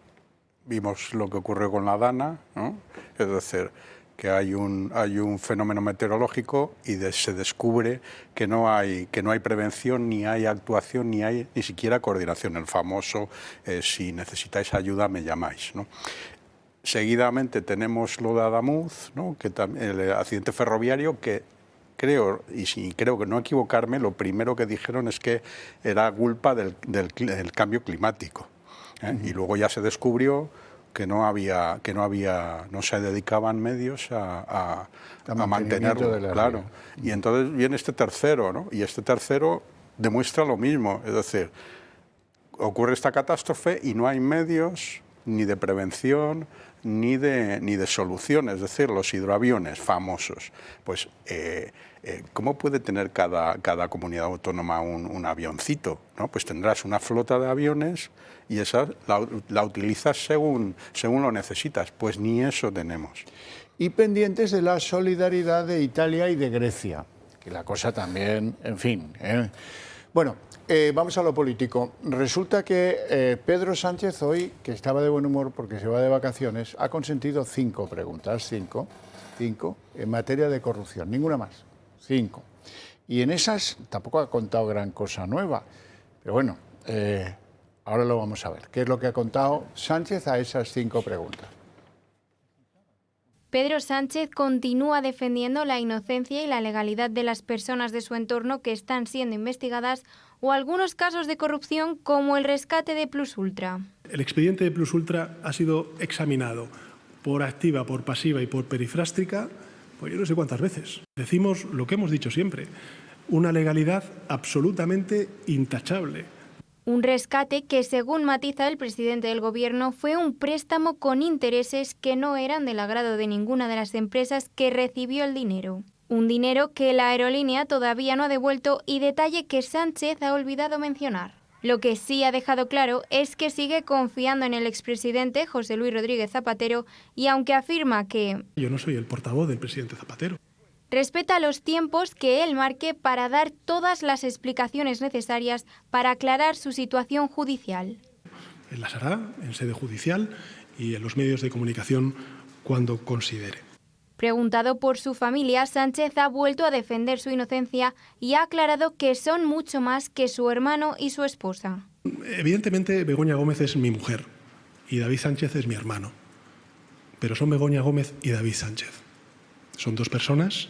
Vimos lo que ocurrió con la Dana, ¿no? Es decir, que hay un fenómeno meteorológico y se descubre que no hay prevención, ni hay actuación, ni siquiera coordinación. El famoso si necesitáis ayuda me llamáis, ¿no? Seguidamente tenemos lo de Adamuz, ¿no? Que el accidente ferroviario, que creo que no equivocarme, lo primero que dijeron es que era culpa del cambio climático, ¿eh? Y luego ya se descubrió que no se dedicaban medios a mantenerlo, claro. Y entonces viene este tercero, ¿no? Y este tercero demuestra lo mismo, es decir, ocurre esta catástrofe y no hay medios ni de prevención ni de solución, es decir, los hidroaviones famosos. Pues, ¿cómo puede tener cada comunidad autónoma un avioncito, ¿no? Pues tendrás una flota de aviones y esa la utilizas según lo necesitas. Pues ni eso tenemos. Y pendientes de la solidaridad de Italia y de Grecia, que la cosa también, en fin. Bueno, vamos a lo político. Resulta que Pedro Sánchez hoy, que estaba de buen humor porque se va de vacaciones, ha consentido 5 preguntas, 5 en materia de corrupción, ninguna más, 5. Y en esas tampoco ha contado gran cosa nueva, pero bueno, ahora lo vamos a ver. ¿Qué es lo que ha contado Sánchez a esas 5 preguntas? Pedro Sánchez continúa defendiendo la inocencia y la legalidad de las personas de su entorno que están siendo investigadas o algunos casos de corrupción como el rescate de Plus Ultra. El expediente de Plus Ultra ha sido examinado por activa, por pasiva y por perifrástica, pues yo no sé cuántas veces. Decimos lo que hemos dicho siempre, una legalidad absolutamente intachable. Un rescate que, según matiza el presidente del Gobierno, fue un préstamo con intereses que no eran del agrado de ninguna de las empresas que recibió el dinero. Un dinero que la aerolínea todavía no ha devuelto y detalle que Sánchez ha olvidado mencionar. Lo que sí ha dejado claro es que sigue confiando en el expresidente José Luis Rodríguez Zapatero y aunque afirma que yo no soy el portavoz del presidente Zapatero, respeta los tiempos que él marque para dar todas las explicaciones necesarias para aclarar su situación judicial. Él las hará en sede judicial y en los medios de comunicación cuando considere. Preguntado por su familia, Sánchez ha vuelto a defender su inocencia y ha aclarado que son mucho más que su hermano y su esposa. Evidentemente, Begoña Gómez es mi mujer y David Sánchez es mi hermano. Pero son Begoña Gómez y David Sánchez. Son 2 personas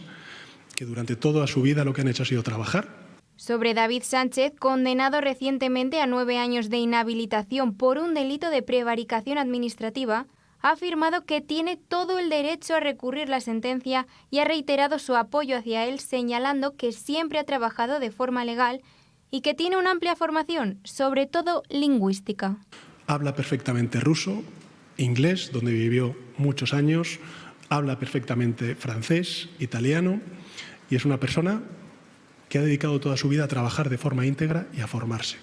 que durante toda su vida lo que han hecho ha sido trabajar. Sobre David Sánchez, condenado recientemente a 9 años de inhabilitación por un delito de prevaricación administrativa, ha afirmado que tiene todo el derecho a recurrir la sentencia y ha reiterado su apoyo hacia él, señalando que siempre ha trabajado de forma legal y que tiene una amplia formación, sobre todo lingüística. Habla perfectamente ruso, inglés, donde vivió muchos años, habla perfectamente francés, italiano y es una persona que ha dedicado toda su vida a trabajar de forma íntegra y a formarse.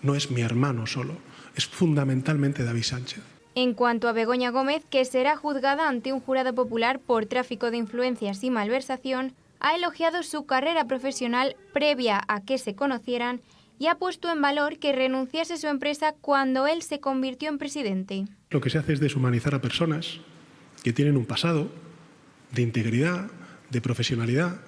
No es mi hermano solo, es fundamentalmente David Sánchez. En cuanto a Begoña Gómez, que será juzgada ante un jurado popular por tráfico de influencias y malversación, ha elogiado su carrera profesional previa a que se conocieran y ha puesto en valor que renunciase su empresa cuando él se convirtió en presidente. Lo que se hace es deshumanizar a personas que tienen un pasado de integridad, de profesionalidad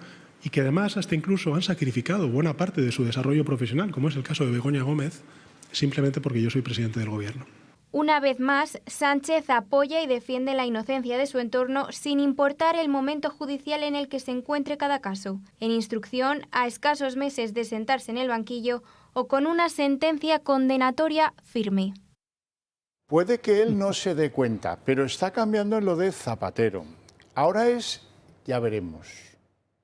y que además hasta incluso han sacrificado buena parte de su desarrollo profesional, como es el caso de Begoña Gómez, simplemente porque yo soy presidente del Gobierno. Una vez más, Sánchez apoya y defiende la inocencia de su entorno sin importar el momento judicial en el que se encuentre cada caso, en instrucción a escasos meses de sentarse en el banquillo o con una sentencia condenatoria firme. Puede que él no se dé cuenta, pero está cambiando en lo de Zapatero. Ahora ya veremos.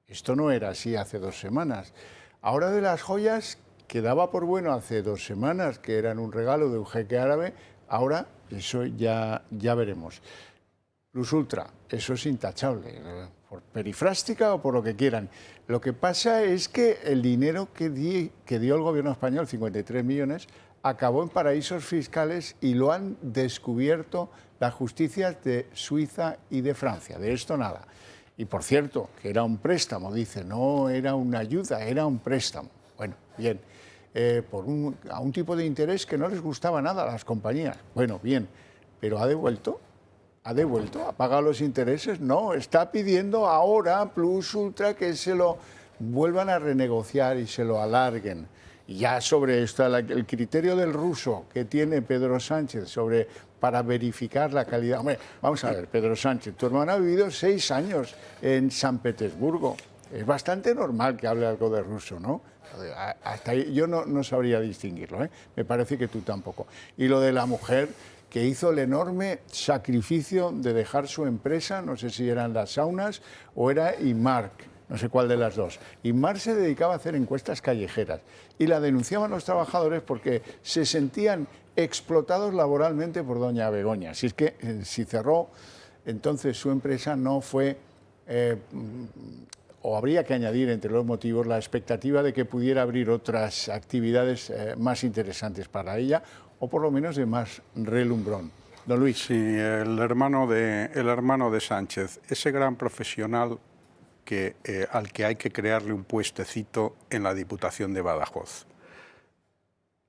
Esto no era así hace 2 semanas. Ahora de las joyas que daba por bueno hace 2 semanas, que eran un regalo de un jeque árabe, ahora eso ya veremos. Plus Ultra, eso es intachable, por perifrástica o por lo que quieran. Lo que pasa es que el dinero que dio el gobierno español, 53 millones, acabó en paraísos fiscales y lo han descubierto las justicias de Suiza y de Francia. De esto nada. Y por cierto, que era un préstamo, dice, no era una ayuda, era un préstamo. Bueno, bien. A un tipo de interés que no les gustaba nada a las compañías. Bueno, bien, pero ha devuelto ¿Ha devuelto? ¿Ha pagado los intereses? No, está pidiendo ahora Plus Ultra que se lo vuelvan a renegociar y se lo alarguen. Y ya sobre esto, el criterio del ruso que tiene Pedro Sánchez para verificar la calidad. Hombre, vamos a ver, Pedro Sánchez, tu hermano ha vivido 6 años en San Petersburgo. Es bastante normal que hable algo de ruso, ¿no? Hasta ahí yo no sabría distinguirlo, ¿eh? Me parece que tú tampoco. Y lo de la mujer que hizo el enorme sacrificio de dejar su empresa, no sé si eran las saunas o era Imark, no sé cuál de las dos. Imark se dedicaba a hacer encuestas callejeras y la denunciaban los trabajadores porque se sentían explotados laboralmente por doña Begoña. Si es que si cerró, entonces su empresa no fue... o habría que añadir entre los motivos la expectativa de que pudiera abrir otras actividades más interesantes para ella o por lo menos de más relumbrón. Don Luis. Sí, el hermano de Sánchez, ese gran profesional al que hay que crearle un puestecito en la Diputación de Badajoz.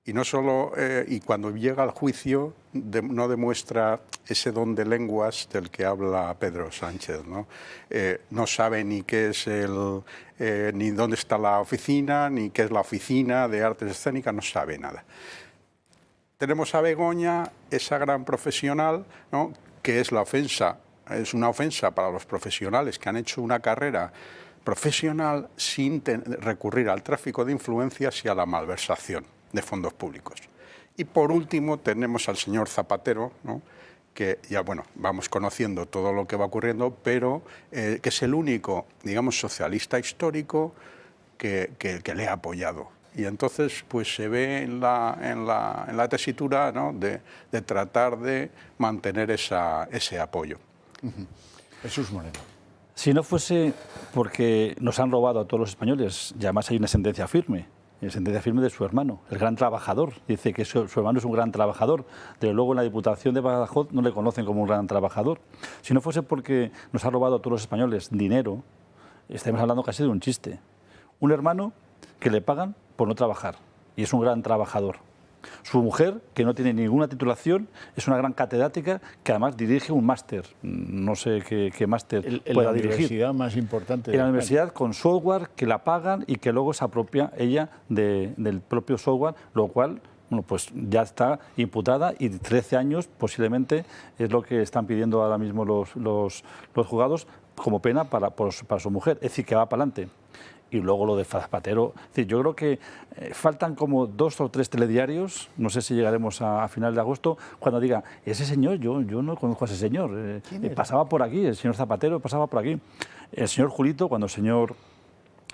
Y no solo, y cuando llega al juicio no demuestra ese don de lenguas del que habla Pedro Sánchez, ¿no? No sabe ni qué es ni dónde está la oficina, ni qué es la oficina de artes escénicas, no sabe nada. Tenemos a Begoña, esa gran profesional, ¿no? Que es la ofensa, es una ofensa para los profesionales que han hecho una carrera profesional sin recurrir al tráfico de influencias y a la malversación de fondos públicos. Y por último tenemos al señor Zapatero, ¿no? Que ya, bueno, vamos conociendo todo lo que va ocurriendo, pero que es el único, digamos, socialista histórico que le ha apoyado. Y entonces pues se ve en la tesitura, ¿no? de tratar de mantener ese apoyo. Jesús Moreno. Si no fuese porque nos han robado a todos los españoles, y además hay una sentencia firme de su hermano, el gran trabajador. Dice que su hermano es un gran trabajador. Desde luego en la Diputación de Badajoz no le conocen como un gran trabajador. Si no fuese porque nos ha robado a todos los españoles dinero, estaríamos hablando casi de un chiste. Un hermano que le pagan por no trabajar y es un gran trabajador. Su mujer, que no tiene ninguna titulación, es una gran catedrática que además dirige un máster. No sé qué máster pueda dirigir. La universidad más importante. En la universidad con software que la pagan y que luego se apropia ella del propio software, lo cual, bueno, pues ya está imputada y 13 años posiblemente es lo que están pidiendo ahora mismo los juzgados como pena para su mujer. Es decir, que va para adelante. Y luego lo de Zapatero. Es decir, yo creo que faltan como 2 o 3 telediarios, no sé si llegaremos a final de agosto, cuando diga, ese señor, yo no conozco a ese señor, pasaba por aquí, el señor Zapatero pasaba por aquí. El señor Julito, cuando el señor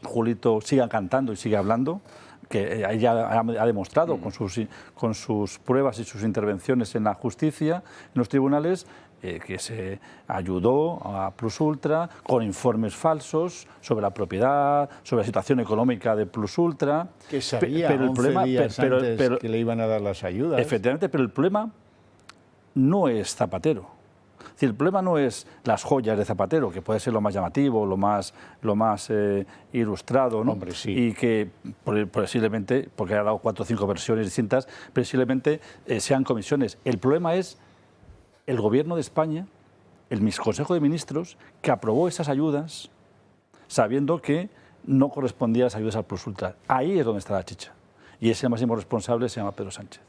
Julito siga cantando y siga hablando, que ella ha demostrado con sus pruebas y sus intervenciones en la justicia, en los tribunales, que se ayudó a Plus Ultra con informes falsos sobre la propiedad, sobre la situación económica de Plus Ultra. Que sabía 11 días antes que le iban a dar las ayudas. Efectivamente, pero el problema no es Zapatero. Es decir, el problema no es las joyas de Zapatero, que puede ser lo más llamativo, lo más ilustrado, ¿no? Hombre, sí. Y que posiblemente, porque ha dado 4 o 5 versiones distintas, posiblemente sean comisiones. El problema es el Gobierno de España, el Consejo de Ministros, que aprobó esas ayudas sabiendo que no correspondían las ayudas al Plus Ultra. Ahí es donde está la chicha. Y ese máximo responsable se llama Pedro Sánchez.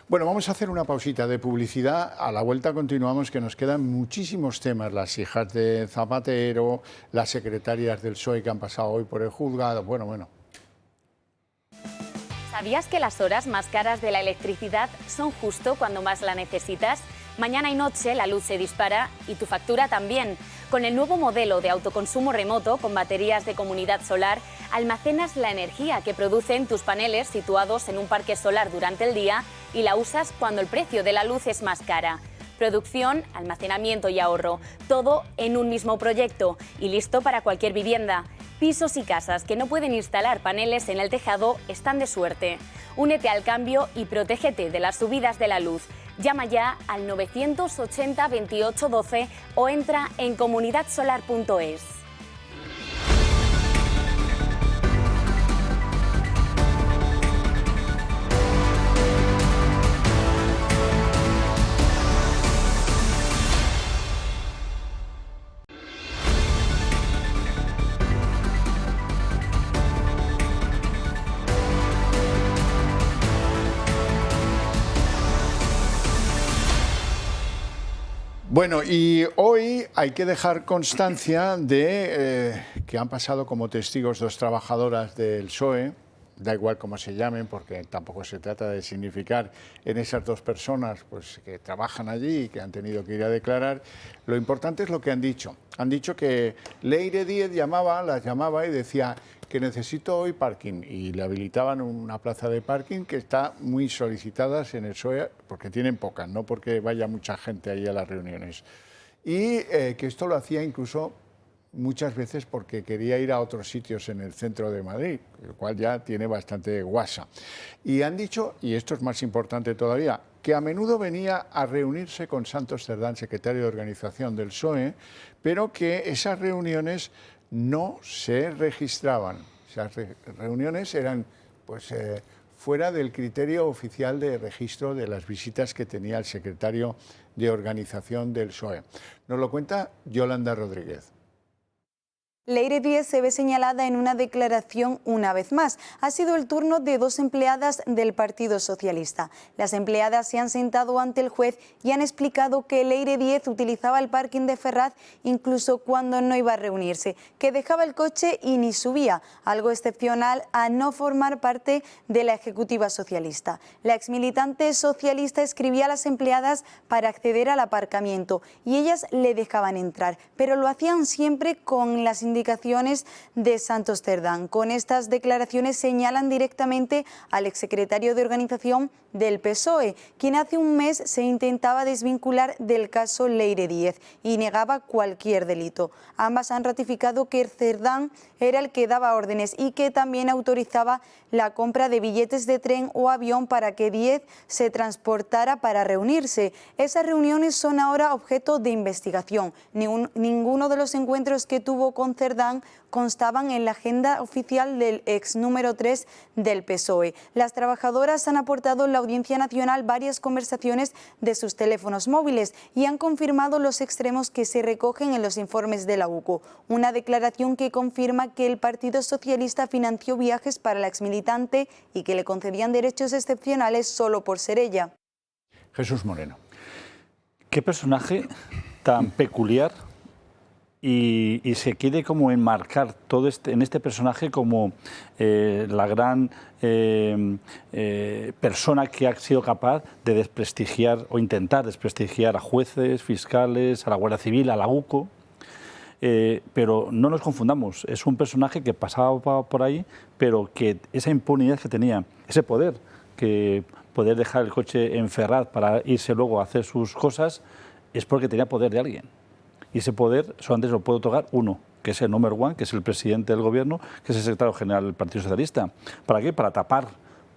Bueno, vamos a hacer una pausita de publicidad. A la vuelta continuamos, que nos quedan muchísimos temas. Las hijas de Zapatero, las secretarias del PSOE que han pasado hoy por el juzgado. Bueno. ¿Sabías que las horas más caras de la electricidad son justo cuando más la necesitas? Mañana y noche la luz se dispara y tu factura también. Con el nuevo modelo de autoconsumo remoto con baterías de comunidad solar, almacenas la energía que producen tus paneles situados en un parque solar durante el día y la usas cuando el precio de la luz es más cara. Producción, almacenamiento y ahorro, todo en un mismo proyecto y listo para cualquier vivienda. Pisos y casas que no pueden instalar paneles en el tejado están de suerte. Únete al cambio y protégete de las subidas de la luz. Llama ya al 980 28 12 o entra en comunidadsolar.es. Bueno, y hoy hay que dejar constancia de que han pasado como testigos 2 trabajadoras del PSOE, da igual cómo se llamen, porque tampoco se trata de significar en esas 2 personas pues, que trabajan allí y que han tenido que ir a declarar. Lo importante es lo que han dicho. Han dicho que Leire Díez las llamaba y decía que necesito hoy parking, y le habilitaban una plaza de parking que está muy solicitadas en el PSOE, porque tienen pocas, no porque vaya mucha gente ahí a las reuniones. Y que esto lo hacía incluso muchas veces porque quería ir a otros sitios en el centro de Madrid, el cual ya tiene bastante guasa. Y han dicho, y esto es más importante todavía, que a menudo venía a reunirse con Santos Cerdán, secretario de organización del PSOE, pero que esas reuniones no se registraban. Esas reuniones eran pues, fuera del criterio oficial de registro de las visitas que tenía el secretario de organización del PSOE. Nos lo cuenta Yolanda Rodríguez. Leire Díez se ve señalada en una declaración una vez más. Ha sido el turno de 2 empleadas del Partido Socialista. Las empleadas se han sentado ante el juez y han explicado que Leire Díez utilizaba el parking de Ferraz incluso cuando no iba a reunirse, que dejaba el coche y ni subía, algo excepcional a no formar parte de la ejecutiva socialista. La exmilitante socialista escribía a las empleadas para acceder al aparcamiento y ellas le dejaban entrar, pero lo hacían siempre con las indicaciones de Santos Cerdán. Con estas declaraciones señalan directamente al exsecretario de organización del PSOE, quien hace un mes se intentaba desvincular del caso Leire Díez y negaba cualquier delito. Ambas han ratificado que Cerdán era el que daba órdenes y que también autorizaba la compra de billetes de tren o avión para que Díez se transportara para reunirse. Esas reuniones son ahora objeto de investigación. Ninguno de los encuentros que tuvo con Cerdán constaban en la agenda oficial del ex número 3 del PSOE. Las trabajadoras han aportado en la Audiencia Nacional varias conversaciones de sus teléfonos móviles y han confirmado los extremos que se recogen en los informes de la UCO. Una declaración que confirma que el Partido Socialista financió viajes para la exmilitante y que le concedían derechos excepcionales solo por ser ella. Jesús Moreno. ¿Qué personaje tan peculiar? Y se quiere como enmarcar todo en este personaje como la gran persona que ha sido capaz de desprestigiar o intentar desprestigiar a jueces, fiscales, a la Guardia Civil, a la UCO. Pero no nos confundamos, es un personaje que pasaba por ahí, pero que esa impunidad que tenía, ese poder, que poder dejar el coche en Ferraz para irse luego a hacer sus cosas, es porque tenía poder de alguien. Y ese poder solamente lo puede otorgar uno, que es el number one, que es el presidente del gobierno, que es el secretario general del Partido Socialista. ¿Para qué? Para tapar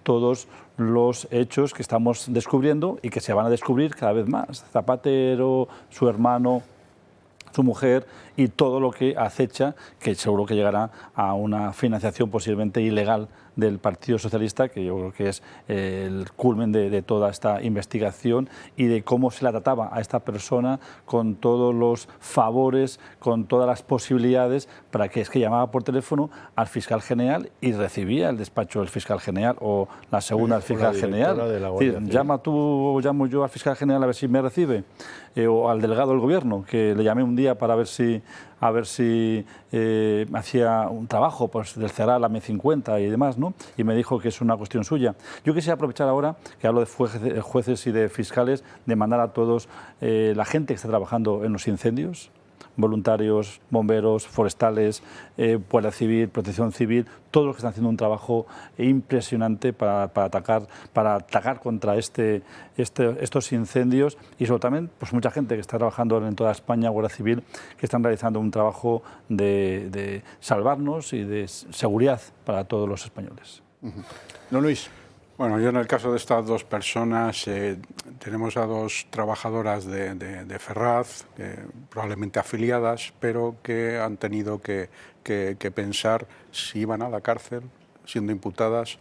todos los hechos que estamos descubriendo y que se van a descubrir cada vez más. Zapatero, su hermano, su mujer y todo lo que acecha, que seguro que llegará a una financiación posiblemente ilegal del Partido Socialista, que yo creo que es el culmen de toda esta investigación y de cómo se la trataba a esta persona con todos los favores, con todas las posibilidades, para que es que llamaba por teléfono al fiscal general y recibía el despacho del fiscal general o la segunda del fiscal general. Llama tú o llamo yo al fiscal general a ver si me recibe, o al delegado del gobierno, que le llamé un día para ver si hacía un trabajo pues, del CERAL, la M50 y demás, ¿no? Y me dijo que es una cuestión suya. Yo quisiera aprovechar ahora, que hablo de jueces y de fiscales, de mandar a todos la gente que está trabajando en los incendios, voluntarios, bomberos, forestales, Guardia Civil, Protección Civil, todos los que están haciendo un trabajo impresionante para atacar contra estos incendios y sobre todo también pues, mucha gente que está trabajando en toda España, Guardia Civil, que están realizando un trabajo de salvarnos y de seguridad para todos los españoles. Don Luis. Bueno, yo en el caso de estas 2 personas, tenemos a 2 trabajadoras de Ferraz, probablemente afiliadas, pero que han tenido que pensar si iban a la cárcel siendo imputadas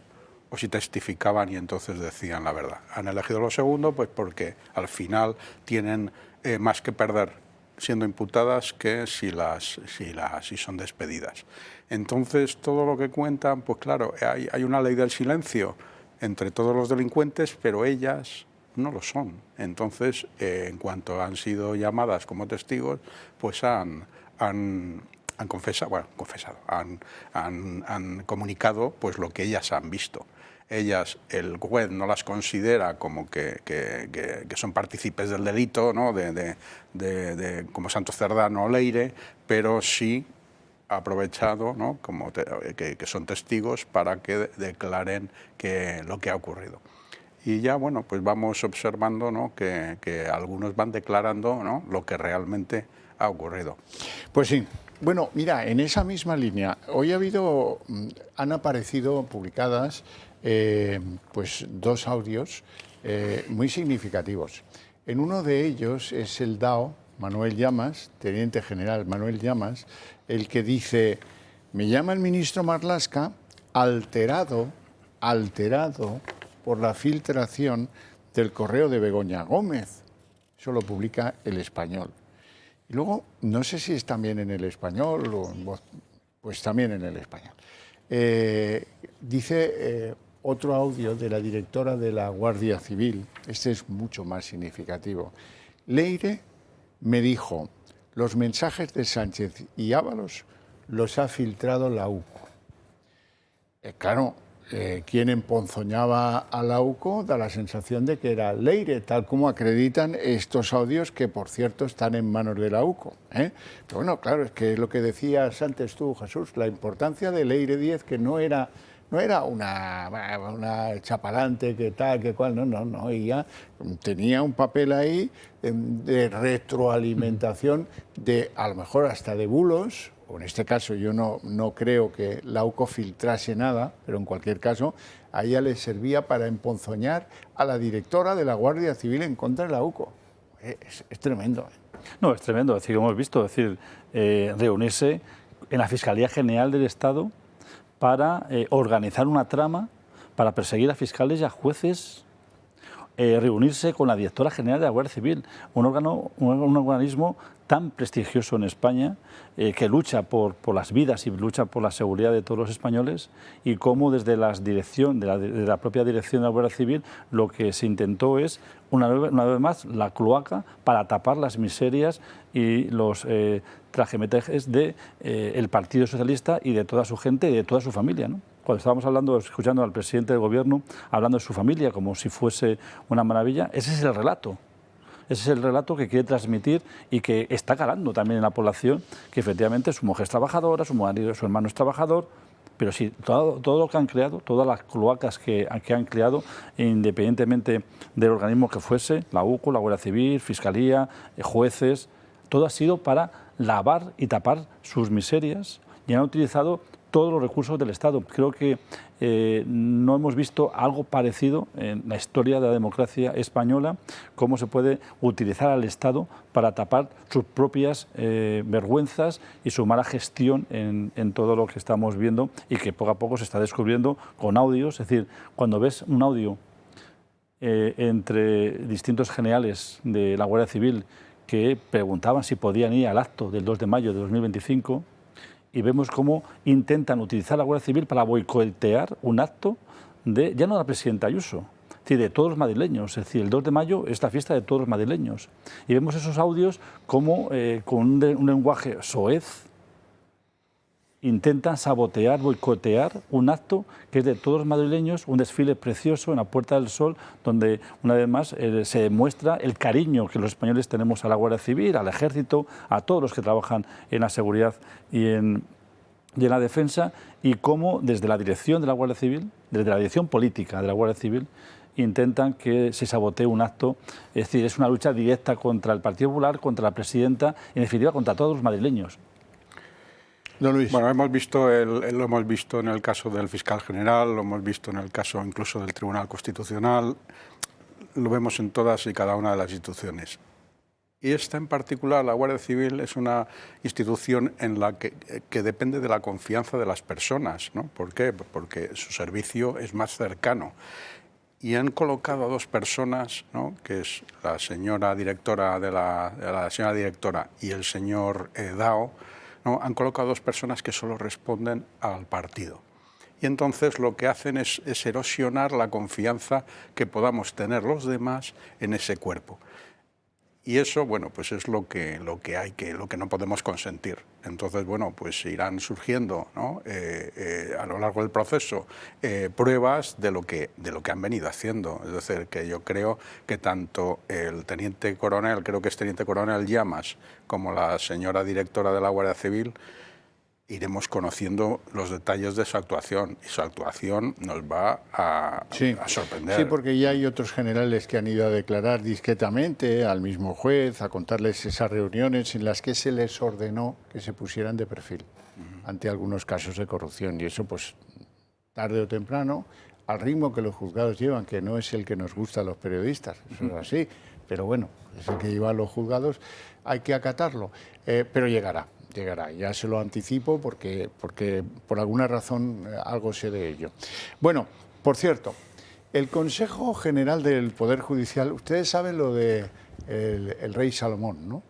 o si testificaban y entonces decían la verdad. Han elegido lo segundo pues porque al final tienen más que perder siendo imputadas que si son despedidas. Entonces todo lo que cuentan, pues claro, hay una ley del silencio entre todos los delincuentes, pero ellas no lo son. Entonces, en cuanto han sido llamadas como testigos, pues han comunicado pues lo que ellas han visto. Ellas, el juez no las considera como que son partícipes del delito, ¿no? Como Santos Cerdán o Leire, pero sí ha aprovechado, ¿no? Como que son testigos para que declaren lo que ha ocurrido. Y ya, bueno, pues vamos observando, ¿no? que algunos van declarando, ¿no? lo que realmente ha ocurrido. Pues sí. Bueno, mira, en esa misma línea, hoy han aparecido publicadas pues 2 audios muy significativos. En uno de ellos es el DAO, Manuel Llamas, teniente general Manuel Llamas, el que dice: me llama el ministro Marlaska alterado por la filtración del correo de Begoña Gómez. Eso lo publica El Español. Y luego, no sé si es también en El Español o en Voz, pues también en El Español. Dice otro audio de la directora de la Guardia Civil, este es mucho más significativo. Leire me dijo: los mensajes de Sánchez y Ábalos los ha filtrado la UCO. Claro, quien emponzoñaba a la UCO da la sensación de que era Leire, tal como acreditan estos audios que, por cierto, están en manos de la UCO. Pero bueno, claro, es que lo que decías antes tú, Jesús, la importancia de Leire Díez, que no era una chapalante que tal, que cual, no, ella tenía un papel ahí de retroalimentación, a lo mejor hasta de bulos, o en este caso yo no creo que la UCO filtrase nada, pero en cualquier caso a ella le servía para emponzoñar a la directora de la Guardia Civil en contra de la UCO. Es tremendo. No, es tremendo, es decir, hemos visto reunirse en la Fiscalía General del Estado para organizar una trama para perseguir a fiscales y a jueces, reunirse con la directora general de la Guardia Civil, un organismo tan prestigioso en España, que lucha por las vidas y lucha por la seguridad de todos los españoles, y cómo desde la propia dirección de la Guardia Civil lo que se intentó es, una vez más, la cloaca para tapar las miserias y los trajemetejes del Partido Socialista y de toda su gente y de toda su familia, ¿no? Cuando estábamos escuchando al presidente del Gobierno hablando de su familia como si fuese una maravilla, ese es el relato. Ese es el relato que quiere transmitir y que está calando también en la población, que efectivamente su mujer es trabajadora, su hermano es trabajador, pero sí, todo lo que han creado, todas las cloacas que han creado, independientemente del organismo que fuese, la UCO, la Guardia Civil, Fiscalía, jueces, todo ha sido para lavar y tapar sus miserias, y han utilizado todos los recursos del Estado. Creo que no hemos visto algo parecido en la historia de la democracia española, cómo se puede utilizar al Estado para tapar sus propias vergüenzas y su mala gestión en todo lo que estamos viendo y que poco a poco se está descubriendo con audios. Es decir, cuando ves un audio entre distintos generales de la Guardia Civil que preguntaban si podían ir al acto del 2 de mayo de 2025, y vemos cómo intentan utilizar la Guardia Civil para boicotear un acto ya no de la presidenta Ayuso, es decir, de todos los madrileños. Es decir, el 2 de mayo es la fiesta de todos los madrileños. Y vemos esos audios como con un lenguaje soez intentan sabotear, boicotear un acto que es de todos los madrileños, un desfile precioso en la Puerta del Sol, donde una vez más se demuestra el cariño que los españoles tenemos a la Guardia Civil, al Ejército, a todos los que trabajan en la seguridad y en la defensa, y cómo desde la dirección de la Guardia Civil, desde la dirección política de la Guardia Civil, intentan que se sabotee un acto. Es decir, es una lucha directa contra el Partido Popular, contra la presidenta, en definitiva contra todos los madrileños. Don Luis. Bueno, lo hemos visto en el caso del fiscal general, lo hemos visto en el caso incluso del Tribunal Constitucional, lo vemos en todas y cada una de las instituciones. Y esta en particular, la Guardia Civil, es una institución en la que depende de la confianza de las personas, ¿no? ¿Por qué? Porque su servicio es más cercano. Y han colocado a 2 personas, ¿no? Que es la señora directora la señora directora y el señor Dao, ¿no? Han colocado 2 personas que solo responden al partido. y entonces lo que hacen es erosionar la confianza que podamos tener los demás en ese cuerpo. Y eso, bueno, pues es lo que no podemos consentir. Entonces, bueno, pues irán surgiendo, ¿no? A lo largo del proceso pruebas de lo que han venido haciendo. Es decir, que yo creo que tanto el teniente coronel, creo que es teniente coronel Llamas, como la señora directora de la Guardia Civil, iremos conociendo los detalles de su actuación, y su actuación nos va a sorprender. Sí, porque ya hay otros generales que han ido a declarar discretamente al mismo juez, a contarles esas reuniones en las que se les ordenó que se pusieran de perfil ante algunos casos de corrupción, y eso pues tarde o temprano, al ritmo que los juzgados llevan, que no es el que nos gusta a los periodistas, eso es así, pero bueno, es el que lleva a los juzgados, hay que acatarlo, pero llegará, ya se lo anticipo porque por alguna razón algo sé de ello. Bueno, por cierto, el Consejo General del Poder Judicial, ustedes saben lo de el rey Salomón, ¿no?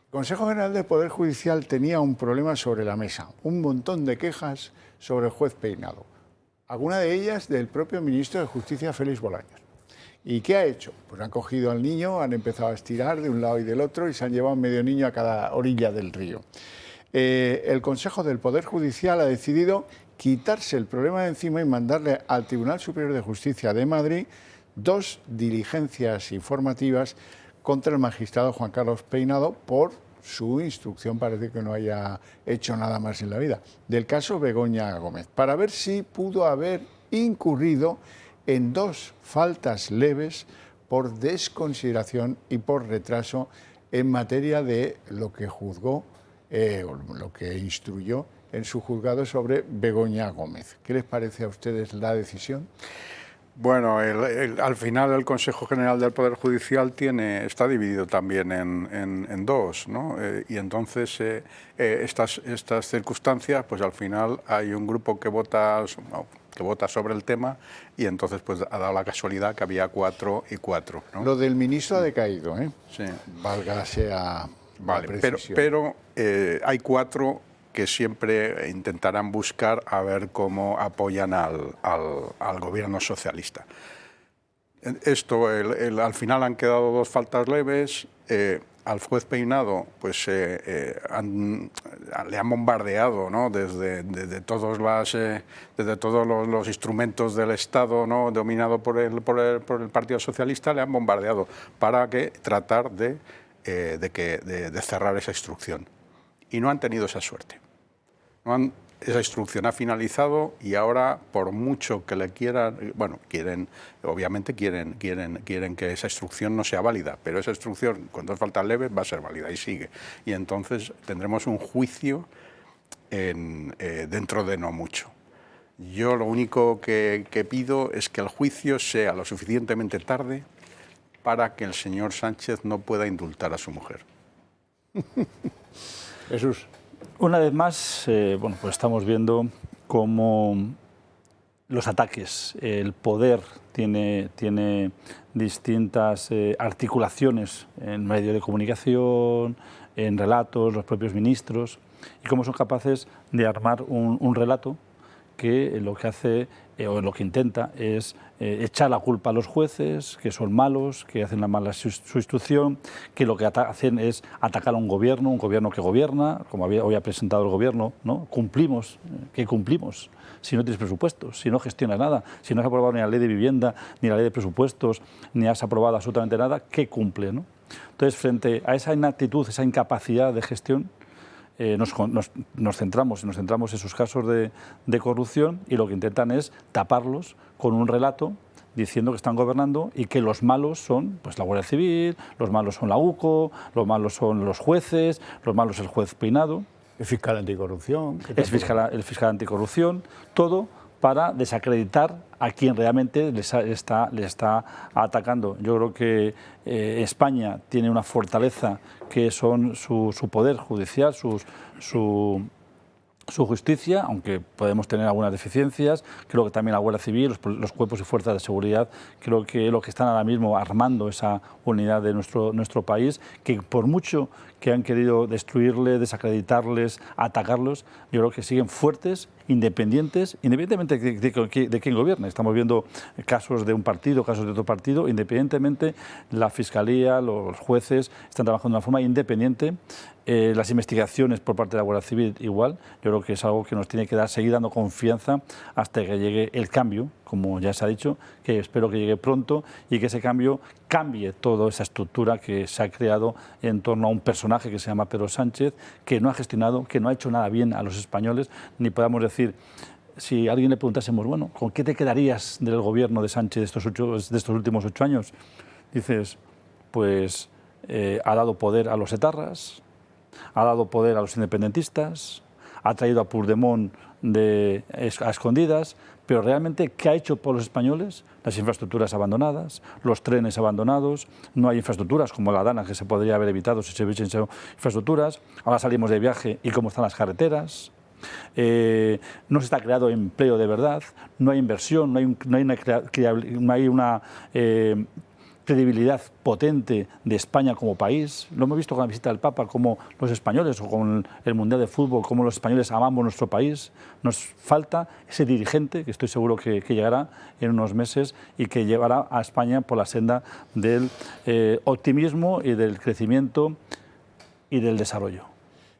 El Consejo General del Poder Judicial tenía un problema sobre la mesa, un montón de quejas sobre el juez Peinado, alguna de ellas del propio ministro de Justicia, Félix Bolaños. ¿Y qué ha hecho? Pues han cogido al niño, han empezado a estirar de un lado y del otro y se han llevado medio niño a cada orilla del río. El Consejo del Poder Judicial ha decidido quitarse el problema de encima y mandarle al Tribunal Superior de Justicia de Madrid 2 diligencias informativas contra el magistrado Juan Carlos Peinado por su instrucción, parece que no haya hecho nada más en la vida, del caso Begoña Gómez, para ver si pudo haber incurrido en 2 faltas leves por desconsideración y por retraso en materia de lo que juzgó, lo que instruyó en su juzgado sobre Begoña Gómez. ¿Qué les parece a ustedes la decisión? Bueno, al final el Consejo General del Poder Judicial está dividido también en 2, ¿no? Y entonces estas circunstancias, pues al final hay un grupo que vota sobre el tema y entonces pues ha dado la casualidad que había 4 y 4, ¿no? Lo del ministro ha decaído, ¿eh? Sí. Válgase a vale, la precisión. pero hay 4 que siempre intentarán buscar a ver cómo apoyan al gobierno socialista. Esto, al final han quedado 2 faltas leves. Al juez Peinado pues, le han bombardeado, ¿no? desde todos los instrumentos del Estado, ¿no? Dominado por el Partido Socialista, le han bombardeado para tratar de cerrar esa instrucción. Y no han tenido esa suerte. Esa instrucción ha finalizado y ahora, por mucho que le quieran, bueno, obviamente quieren que esa instrucción no sea válida, pero esa instrucción con 2 faltas leves va a ser válida y sigue. Y entonces tendremos un juicio dentro de no mucho. Yo lo único que pido es que el juicio sea lo suficientemente tarde para que el señor Sánchez no pueda indultar a su mujer. Jesús. Una vez más, bueno, pues estamos viendo cómo los ataques, el poder tiene distintas articulaciones en medios de comunicación, en relatos, los propios ministros, y cómo son capaces de armar un relato que lo que hace o lo que intenta es echar la culpa a los jueces, que son malos, que hacen la mala su instrucción, que lo que hacen es atacar a un gobierno que gobierna, como hoy ha presentado el gobierno, ¿no? Cumplimos, ¿qué cumplimos? Si no tienes presupuestos, si no gestionas nada, si no has aprobado ni la ley de vivienda, ni la ley de presupuestos, ni has aprobado absolutamente nada, ¿qué cumple, ¿no? Entonces, frente a esa inactitud, esa incapacidad de gestión, nos centramos en sus casos de corrupción y lo que intentan es taparlos con un relato diciendo que están gobernando y que los malos son pues, la Guardia Civil, los malos son la UCO, los malos son los jueces, los malos es el juez Peinado. El fiscal anticorrupción. El fiscal anticorrupción, todo para desacreditar a quien realmente le está atacando. Yo creo que España tiene una fortaleza que son su poder judicial, su justicia, aunque podemos tener algunas deficiencias. Creo que también la Guardia Civil, los cuerpos y fuerzas de seguridad, creo que lo que están ahora mismo armando esa unidad de nuestro país, que por mucho que han querido destruirles, desacreditarles, atacarlos, yo creo que siguen fuertes independientes, independientemente de quién gobierne. Estamos viendo casos de un partido, casos de otro partido, independientemente la Fiscalía, los jueces están trabajando de una forma independiente. Las investigaciones por parte de la Guardia Civil igual. Yo creo que es algo que nos tiene que seguir dando confianza hasta que llegue el cambio, como ya se ha dicho, que espero que llegue pronto y que ese cambio cambie toda esa estructura que se ha creado en torno a un personaje que se llama Pedro Sánchez, que no ha gestionado, que no ha hecho nada bien a los españoles, ni podamos decir... Si a alguien le preguntásemos, bueno, ¿con qué te quedarías del gobierno de Sánchez de estos últimos 8 años? Dices, pues ha dado poder a los etarras, ha dado poder a los independentistas, ha traído a Puigdemont a escondidas, pero realmente, ¿qué ha hecho por los españoles? Las infraestructuras abandonadas, los trenes abandonados, no hay infraestructuras como la Dana, que se podría haber evitado si se hubiesen hecho infraestructuras, ahora salimos de viaje y cómo están las carreteras. No se está creando empleo de verdad, no hay inversión, no hay una credibilidad potente de España como país. Lo hemos visto con la visita del Papa, como los españoles, o con el Mundial de Fútbol, como los españoles amamos nuestro país. Nos falta ese dirigente, que estoy seguro que llegará en unos meses y que llevará a España por la senda del optimismo y del crecimiento y del desarrollo.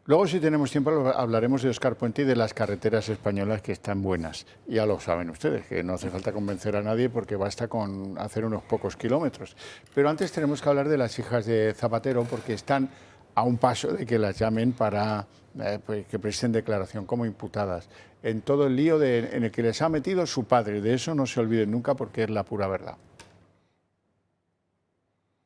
Luego, si tenemos tiempo, hablaremos de Óscar Puente y de las carreteras españolas, que están buenas. Ya lo saben ustedes, que no hace falta convencer a nadie porque basta con hacer unos pocos kilómetros. Pero antes tenemos que hablar de las hijas de Zapatero, porque están a un paso de que las llamen para que presten declaración como imputadas en todo el lío en el que les ha metido su padre. De eso no se olviden nunca, porque es la pura verdad.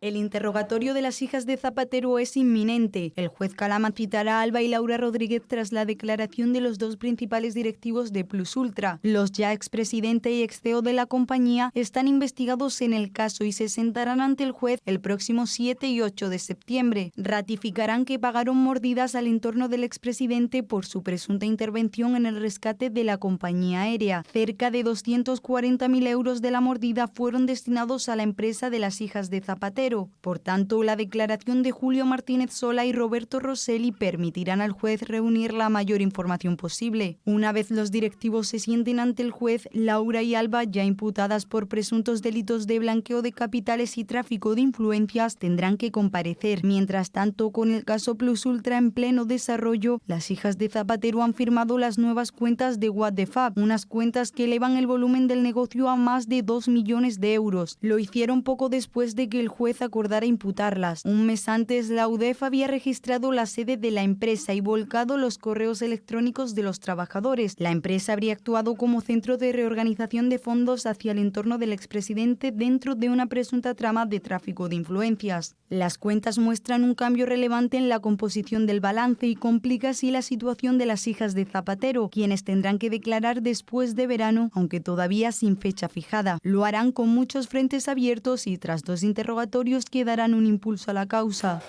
El interrogatorio de las hijas de Zapatero es inminente. El juez Calama citará a Alba y Laura Rodríguez tras la declaración de los dos principales directivos de Plus Ultra. Los ya expresidente y ex CEO de la compañía están investigados en el caso y se sentarán ante el juez el próximo 7 y 8 de septiembre. Ratificarán que pagaron mordidas al entorno del expresidente por su presunta intervención en el rescate de la compañía aérea. Cerca de 240.000 euros de la mordida fueron destinados a la empresa de las hijas de Zapatero. Por tanto, la declaración de Julio Martínez Sola y Roberto Rosselli permitirán al juez reunir la mayor información posible. Una vez los directivos se sienten ante el juez, Laura y Alba, ya imputadas por presuntos delitos de blanqueo de capitales y tráfico de influencias, tendrán que comparecer. Mientras tanto, con el caso Plus Ultra en pleno desarrollo, las hijas de Zapatero han firmado las nuevas cuentas de What the Fab, unas cuentas que elevan el volumen del negocio a más de 2 millones de euros. Lo hicieron poco después de que el juez acordara imputarlas. Un mes antes, la UDEF había registrado la sede de la empresa y volcado los correos electrónicos de los trabajadores. La empresa habría actuado como centro de reorganización de fondos hacia el entorno del expresidente dentro de una presunta trama de tráfico de influencias. Las cuentas muestran un cambio relevante en la composición del balance y complica así la situación de las hijas de Zapatero, quienes tendrán que declarar después de verano, aunque todavía sin fecha fijada. Lo harán con muchos frentes abiertos y tras 2 interrogatorios que darán un impulso a la causa.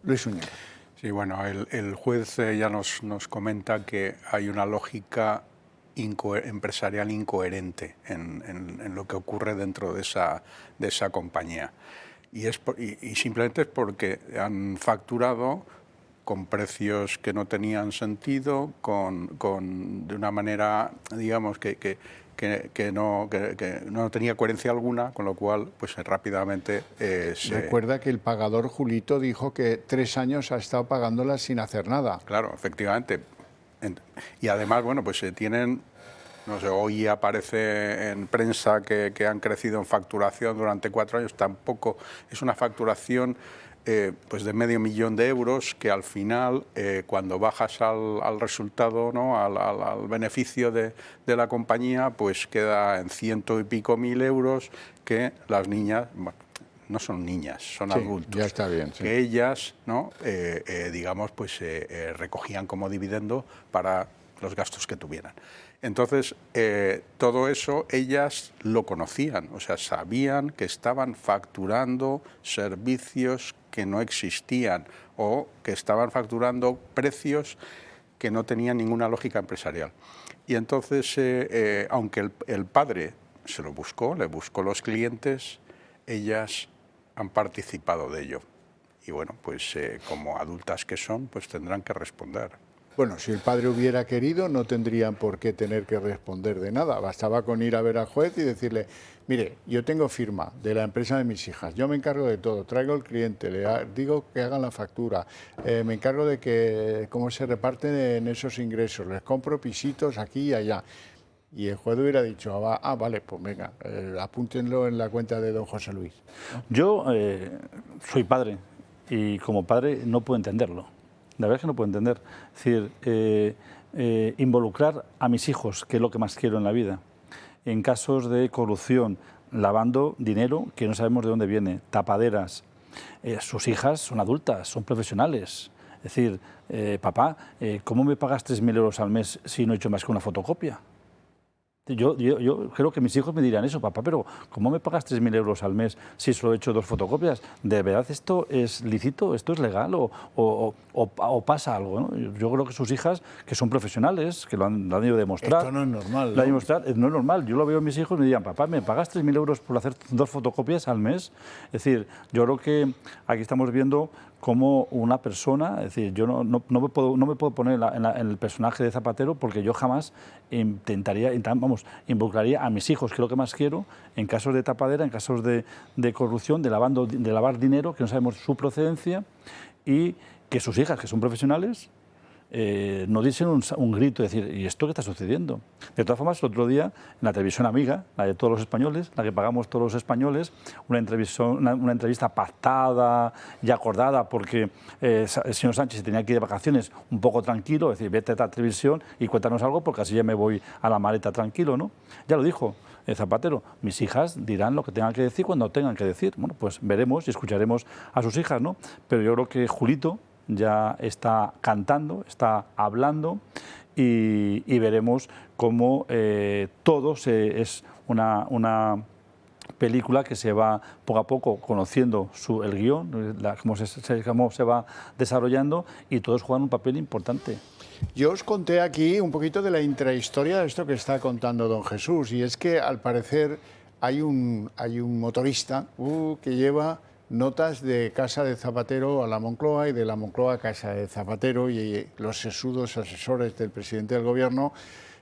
Luis Uñera. Sí, bueno, el juez ya nos comenta que hay una lógica empresarial incoherente en lo que ocurre dentro de esa compañía. Y simplemente es porque han facturado con precios que no tenían sentido, de una manera, digamos, que no tenía coherencia alguna, con lo cual pues rápidamente Recuerda que el pagador Julito dijo que 3 años ha estado pagándolas sin hacer nada. Claro, efectivamente. Y además, bueno, pues tienen, no sé, hoy aparece en prensa que han crecido en facturación durante 4 años, tampoco es una facturación pues de $500.000 euros, que al final, cuando bajas al resultado, ¿no?, al beneficio de la compañía, pues queda en 100 y pico mil euros, que las niñas, bueno, no son niñas, son adultos, ya está bien, sí, que ellas, ¿no?, digamos, pues recogían como dividendo para los gastos que tuvieran. Entonces, todo eso ellas lo conocían, o sea, sabían que estaban facturando servicios que no existían o que estaban facturando precios que no tenían ninguna lógica empresarial. Y entonces, aunque el padre se lo buscó, le buscó los clientes, ellas han participado de ello. Y bueno, pues como adultas que son, pues tendrán que responder. Bueno, si el padre hubiera querido, no tendrían por qué tener que responder de nada. Bastaba con ir a ver al juez y decirle, mire, yo tengo firma de la empresa de mis hijas, yo me encargo de todo, traigo al cliente, le digo que hagan la factura, me encargo de que cómo se reparten esos ingresos, les compro pisitos aquí y allá. Y el juez hubiera dicho, vale, pues venga, apúntenlo en la cuenta de don José Luis. Yo soy padre y como padre no puedo entenderlo. La verdad es que no puedo entender. Es decir, involucrar a mis hijos, que es lo que más quiero en la vida, en casos de corrupción, lavando dinero que no sabemos de dónde viene, tapaderas. Sus hijas son adultas, son profesionales. Es decir, papá, ¿cómo me pagas 3.000 euros al mes si no he hecho más que una fotocopia? Yo creo que mis hijos me dirán eso, papá, pero ¿cómo me pagas 3.000 euros al mes si solo he hecho 2 fotocopias? ¿De verdad esto es lícito? ¿Esto es legal? ¿O pasa algo? ¿No? Yo creo que sus hijas, que son profesionales, que lo han ido a demostrar... Esto no es normal, ¿no? No es normal. Yo lo veo a mis hijos y me digan, papá, ¿me pagas 3.000 euros por hacer 2 fotocopias al mes? Es decir, yo creo que aquí estamos viendo como una persona, es decir, yo no me puedo poner en el personaje de Zapatero porque yo jamás involucraría a mis hijos, que es lo que más quiero, en casos de tapadera, en casos de corrupción, de lavar dinero, que no sabemos su procedencia, y que sus hijas, que son profesionales, no dicen un grito, decir, ¿y esto qué está sucediendo? De todas formas, el otro día, en la televisión amiga, la de todos los españoles, la que pagamos todos los españoles, una entrevista pactada y acordada, porque el señor Sánchez tenía que ir de vacaciones un poco tranquilo, es decir, vete a la televisión y cuéntanos algo, porque así ya me voy a la maleta tranquilo, ¿no? Ya lo dijo Zapatero, mis hijas dirán lo que tengan que decir cuando tengan que decir. Bueno, pues veremos y escucharemos a sus hijas, ¿no? Pero yo creo que Julito ya está cantando, está hablando y veremos cómo todo es una película que se va poco a poco conociendo el guión, cómo se va desarrollando, y todos juegan un papel importante. Yo os conté aquí un poquito de la intrahistoria de esto que está contando don Jesús, y es que al parecer hay un motorista que lleva notas de casa de Zapatero a la Moncloa y de la Moncloa a casa de Zapatero, y los sesudos asesores del presidente del gobierno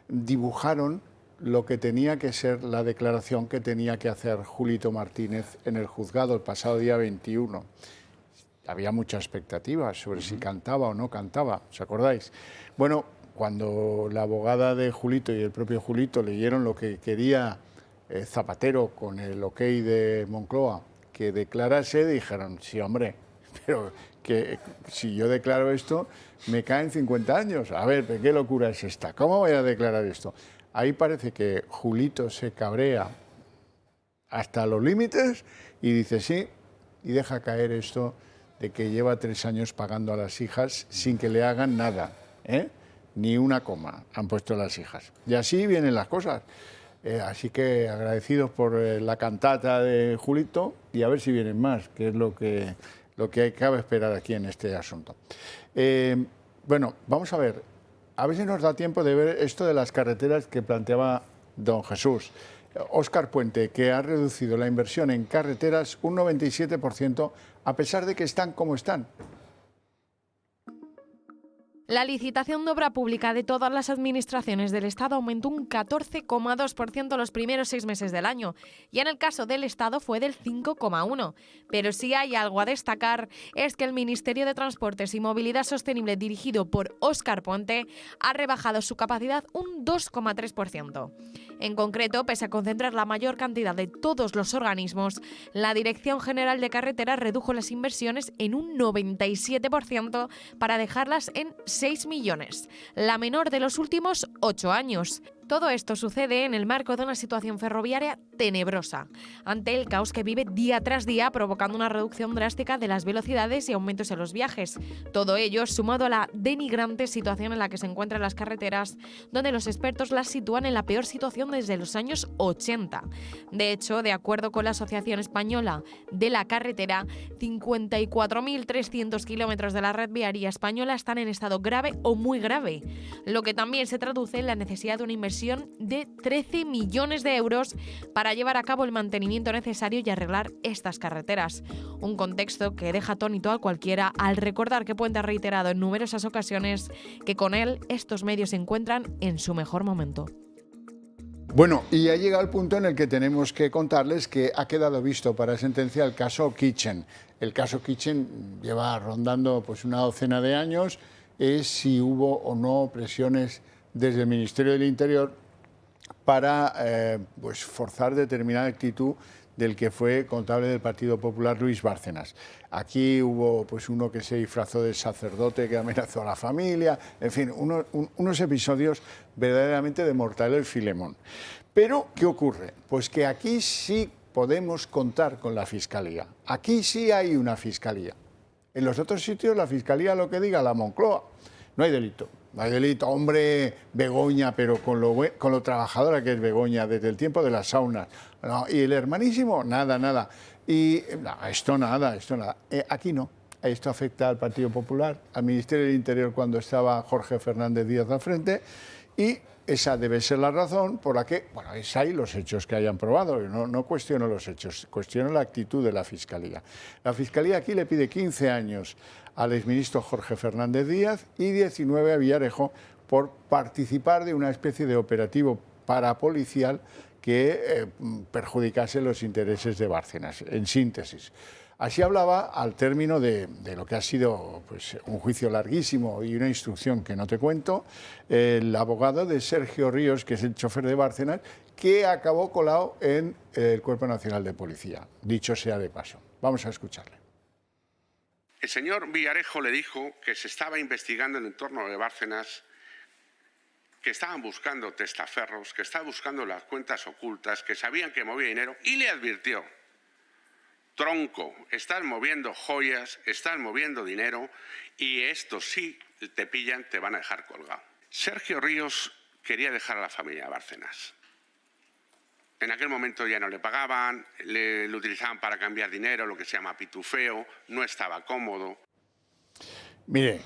dibujaron lo que tenía que ser la declaración que tenía que hacer Julito Martínez en el juzgado el pasado día 21. Había mucha expectativa sobre si cantaba o no cantaba, ¿os acordáis? Bueno, cuando la abogada de Julito y el propio Julito leyeron lo que quería Zapatero con el ok de Moncloa que declarase, dijeron, sí, hombre, pero que si yo declaro esto, me caen 50 años. A ver, ¿qué locura es esta? ¿Cómo voy a declarar esto? Ahí parece que Julito se cabrea hasta los límites y dice sí, y deja caer esto de que lleva 3 años pagando a las hijas sin que le hagan nada, ni una coma han puesto las hijas. Y así vienen las cosas. Así que agradecidos por la cantata de Julito, y a ver si vienen más, que es lo que cabe esperar aquí en este asunto. Bueno, vamos a ver si nos da tiempo de ver esto de las carreteras que planteaba don Jesús. Óscar Puente, que ha reducido la inversión en carreteras un 97%, a pesar de que están como están. La licitación de obra pública de todas las administraciones del Estado aumentó un 14,2% los primeros 6 meses del año, y en el caso del Estado fue del 5,1%. Pero si hay algo a destacar es que el Ministerio de Transportes y Movilidad Sostenible, dirigido por Óscar Puente, ha rebajado su capacidad un 2,3%. En concreto, pese a concentrar la mayor cantidad de todos los organismos, la Dirección General de Carreteras redujo las inversiones en un 97% para dejarlas en 6 millones, la menor de los últimos 8 años. Todo esto sucede en el marco de una situación ferroviaria tenebrosa, ante el caos que vive día tras día, provocando una reducción drástica de las velocidades y aumentos en los viajes. Todo ello sumado a la denigrante situación en la que se encuentran las carreteras, donde los expertos las sitúan en la peor situación desde los años 80. De hecho, de acuerdo con la Asociación Española de la Carretera, 54.300 kilómetros de la red viaria española están en estado grave o muy grave, lo que también se traduce en la necesidad de una inversión inversión de 13 millones de euros para llevar a cabo el mantenimiento necesario y arreglar estas carreteras. Un contexto que deja atónito a cualquiera al recordar que Puente ha reiterado en numerosas ocasiones que con él estos medios se encuentran en su mejor momento. Bueno, y ha llegado el punto en el que tenemos que contarles que ha quedado visto para sentencia el caso Kitchen. El caso Kitchen lleva rondando pues una docena de años, es si hubo o no presiones desde el Ministerio del Interior para pues forzar determinada actitud del que fue contable del Partido Popular, Luis Bárcenas. Aquí hubo pues uno que se disfrazó de sacerdote que amenazó a la familia, en fin, unos episodios verdaderamente de Mortadelo y Filemón. Pero, ¿qué ocurre? Pues que aquí sí podemos contar con la Fiscalía. Aquí sí hay una Fiscalía. En los otros sitios la Fiscalía lo que diga la Moncloa. No hay delito. No hay delito, hombre, Begoña, pero con lo trabajadora que es Begoña desde el tiempo de las saunas. No, y el hermanísimo, nada. Y no, esto nada. Aquí no. Esto afecta al Partido Popular, al Ministerio del Interior cuando estaba Jorge Fernández Díaz al frente, y esa debe ser la razón por la que, bueno, es ahí los hechos que hayan probado. Yo no cuestiono los hechos, cuestiono la actitud de la Fiscalía. La Fiscalía aquí le pide 15 años al exministro Jorge Fernández Díaz y 19 a Villarejo por participar de una especie de operativo parapolicial que perjudicase los intereses de Bárcenas, en síntesis. Así hablaba al término de lo que ha sido pues, un juicio larguísimo y una instrucción que no te cuento, el abogado de Sergio Ríos, que es el chofer de Bárcenas, que acabó colado en el Cuerpo Nacional de Policía, dicho sea de paso. Vamos a escucharle. El señor Villarejo le dijo que se estaba investigando en el entorno de Bárcenas, que estaban buscando testaferros, que estaban buscando las cuentas ocultas, que sabían que movía dinero, y le advirtió: tronco, estás moviendo joyas, estás moviendo dinero, y esto sí te pillan, te van a dejar colgado. Sergio Ríos quería dejar a la familia Bárcenas. En aquel momento ya no le pagaban, le utilizaban para cambiar dinero, lo que se llama pitufeo, no estaba cómodo. Mire,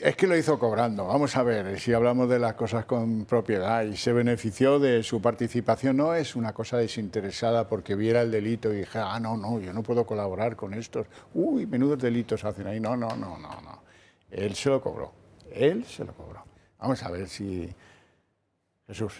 es que lo hizo cobrando. Vamos a ver, si hablamos de las cosas con propiedad, y se benefició de su participación, no es una cosa desinteresada porque viera el delito y dijera, no, yo no puedo colaborar con estos. Uy, menudos delitos hacen ahí. No. Él se lo cobró. Vamos a ver si... Jesús.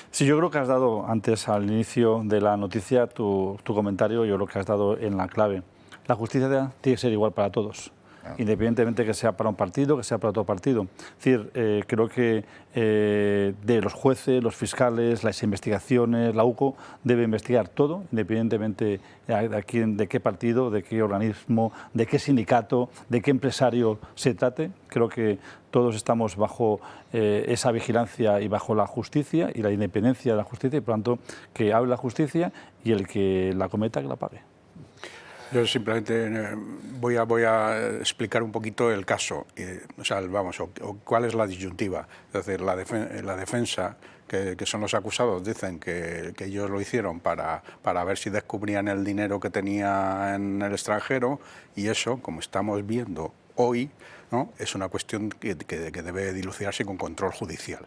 Sí, yo creo que has dado, antes al inicio de la noticia, tu comentario, yo creo que has dado en la clave. La justicia tiene que ser igual para todos, independientemente que sea para un partido, que sea para otro partido. Es decir, creo que de los jueces, los fiscales, las investigaciones, la UCO debe investigar todo, independientemente de qué partido, de qué organismo, de qué sindicato, de qué empresario se trate. Creo que todos estamos bajo esa vigilancia y bajo la justicia y la independencia de la justicia, y por tanto que hable la justicia y el que la cometa que la pague. Yo simplemente voy a explicar un poquito el caso, cuál es la disyuntiva. Es decir, la defensa, que son los acusados, dicen que ellos lo hicieron para ver si descubrían el dinero que tenía en el extranjero, y eso, como estamos viendo hoy, ¿no?, es una cuestión que debe dilucidarse con control judicial.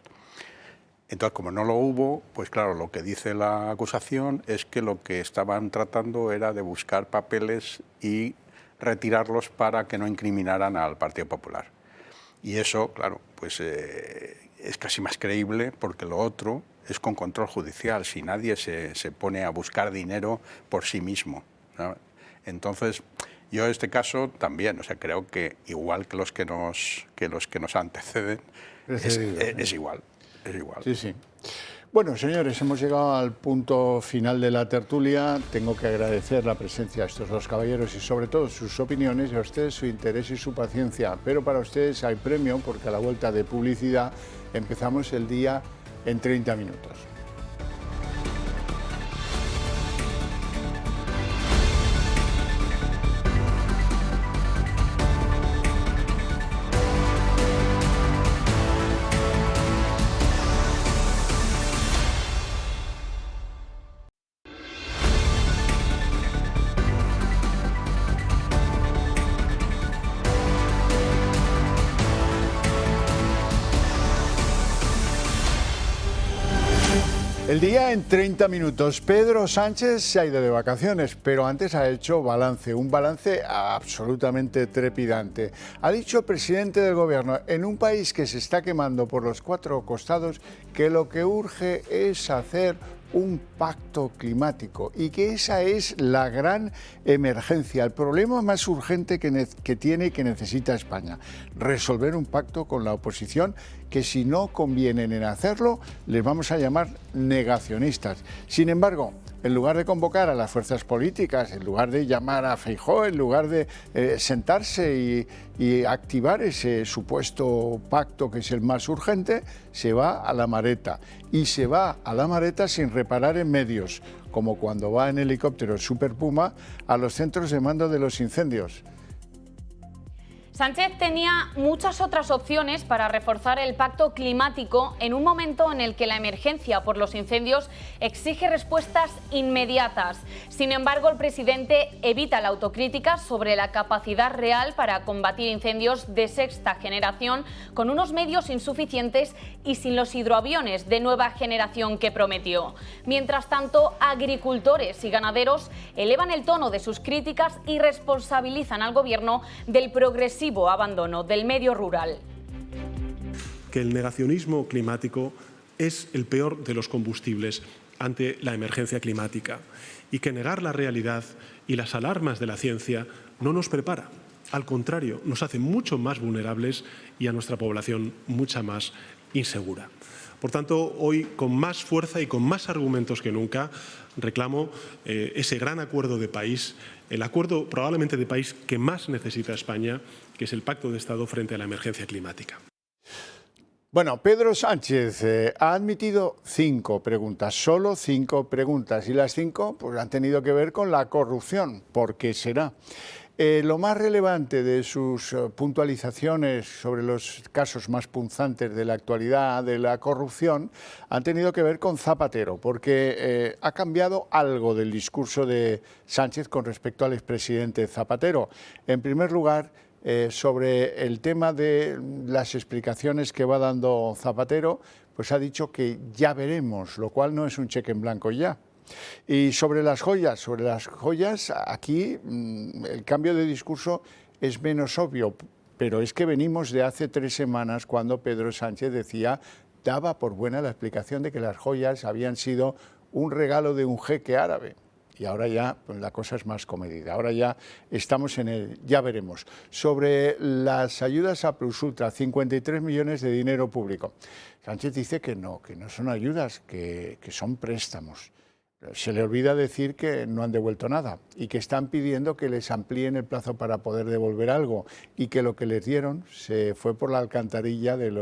Entonces, como no lo hubo, pues claro, lo que dice la acusación es que lo que estaban tratando era de buscar papeles y retirarlos para que no incriminaran al Partido Popular. Y eso, claro, pues es casi más creíble, porque lo otro es con control judicial, si nadie se pone a buscar dinero por sí mismo, ¿no? Entonces, yo en este caso también, creo que igual que los que nos anteceden, es igual. Sí. Bueno, señores, hemos llegado al punto final de la tertulia. Tengo que agradecer la presencia de estos dos caballeros y sobre todo sus opiniones, y a ustedes su interés y su paciencia. Pero para ustedes hay premio, porque a la vuelta de publicidad empezamos el día en 30 minutos. El día en 30 minutos. Pedro Sánchez se ha ido de vacaciones, pero antes ha hecho balance, un balance absolutamente trepidante. Ha dicho el presidente del gobierno, en un país que se está quemando por los cuatro costados, que lo que urge es hacer un pacto climático y que esa es la gran emergencia, el problema más urgente que tiene y que necesita España. Resolver un pacto con la oposición que si no convienen en hacerlo, les vamos a llamar negacionistas. Sin embargo, en lugar de convocar a las fuerzas políticas, en lugar de llamar a Feijóo, en lugar de sentarse y activar ese supuesto pacto que es el más urgente, se va a la Mareta. Y se va a la Mareta sin reparar en medios, como cuando va en helicóptero Super Puma a los centros de mando de los incendios. Sánchez tenía muchas otras opciones para reforzar el pacto climático en un momento en el que la emergencia por los incendios exige respuestas inmediatas. Sin embargo, el presidente evita la autocrítica sobre la capacidad real para combatir incendios de sexta generación con unos medios insuficientes y sin los hidroaviones de nueva generación que prometió. Mientras tanto, agricultores y ganaderos elevan el tono de sus críticas y responsabilizan al gobierno del progresivo abandono del medio rural. Que el negacionismo climático es el peor de los combustibles ante la emergencia climática y que negar la realidad y las alarmas de la ciencia no nos prepara. Al contrario, nos hace mucho más vulnerables y a nuestra población mucha más insegura. Por tanto, hoy, con más fuerza y con más argumentos que nunca, reclamo ese gran acuerdo de país, el acuerdo probablemente de país que más necesita España, que es el Pacto de Estado frente a la emergencia climática. Bueno, Pedro Sánchez ha admitido 5 preguntas, solo 5 preguntas, y las 5 pues, han tenido que ver con la corrupción. ¿Por qué será? Lo más relevante de sus puntualizaciones sobre los casos más punzantes de la actualidad de la corrupción han tenido que ver con Zapatero, porque ha cambiado algo del discurso de Sánchez con respecto al expresidente Zapatero. En primer lugar, sobre el tema de las explicaciones que va dando Zapatero, pues ha dicho que ya veremos, lo cual no es un cheque en blanco ya. Y sobre las joyas, aquí el cambio de discurso es menos obvio, pero es que venimos de hace 3 semanas cuando Pedro Sánchez daba por buena la explicación de que las joyas habían sido un regalo de un jeque árabe. Y ahora ya pues, la cosa es más comedida, ahora ya estamos en el ya veremos. Sobre las ayudas a Plus Ultra, 53 millones de dinero público. Sánchez dice que no son ayudas, que son préstamos. Se le olvida decir que no han devuelto nada y que están pidiendo que les amplíen el plazo para poder devolver algo y que lo que les dieron se fue por la alcantarilla de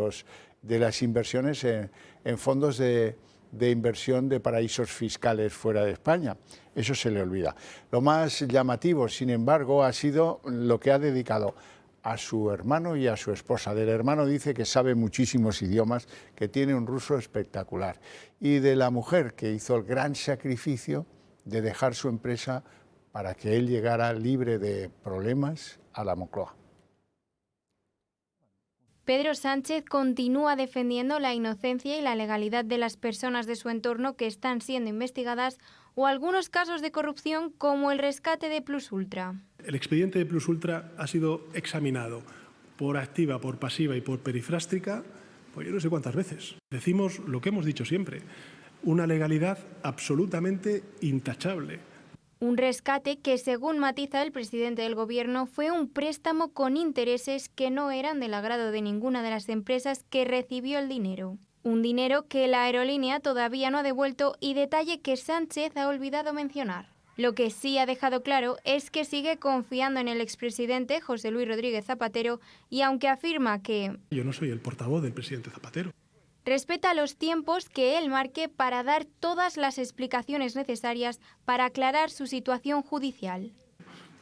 las inversiones en fondos de inversión de paraísos fiscales fuera de España. Eso se le olvida. Lo más llamativo, sin embargo, ha sido lo que ha dedicado a su hermano y a su esposa. Del hermano dice que sabe muchísimos idiomas, que tiene un ruso espectacular. Y de la mujer que hizo el gran sacrificio de dejar su empresa para que él llegara libre de problemas a la Moncloa. Pedro Sánchez continúa defendiendo la inocencia y la legalidad de las personas de su entorno que están siendo investigadas o algunos casos de corrupción como el rescate de Plus Ultra. El expediente de Plus Ultra ha sido examinado por activa, por pasiva y por perifrástica, pues yo no sé cuántas veces. Decimos lo que hemos dicho siempre, una legalidad absolutamente intachable. Un rescate que, según matiza el presidente del gobierno, fue un préstamo con intereses que no eran del agrado de ninguna de las empresas que recibió el dinero. Un dinero que la aerolínea todavía no ha devuelto y detalle que Sánchez ha olvidado mencionar. Lo que sí ha dejado claro es que sigue confiando en el expresidente José Luis Rodríguez Zapatero y aunque afirma que yo no soy el portavoz del presidente Zapatero, respeta los tiempos que él marque para dar todas las explicaciones necesarias para aclarar su situación judicial.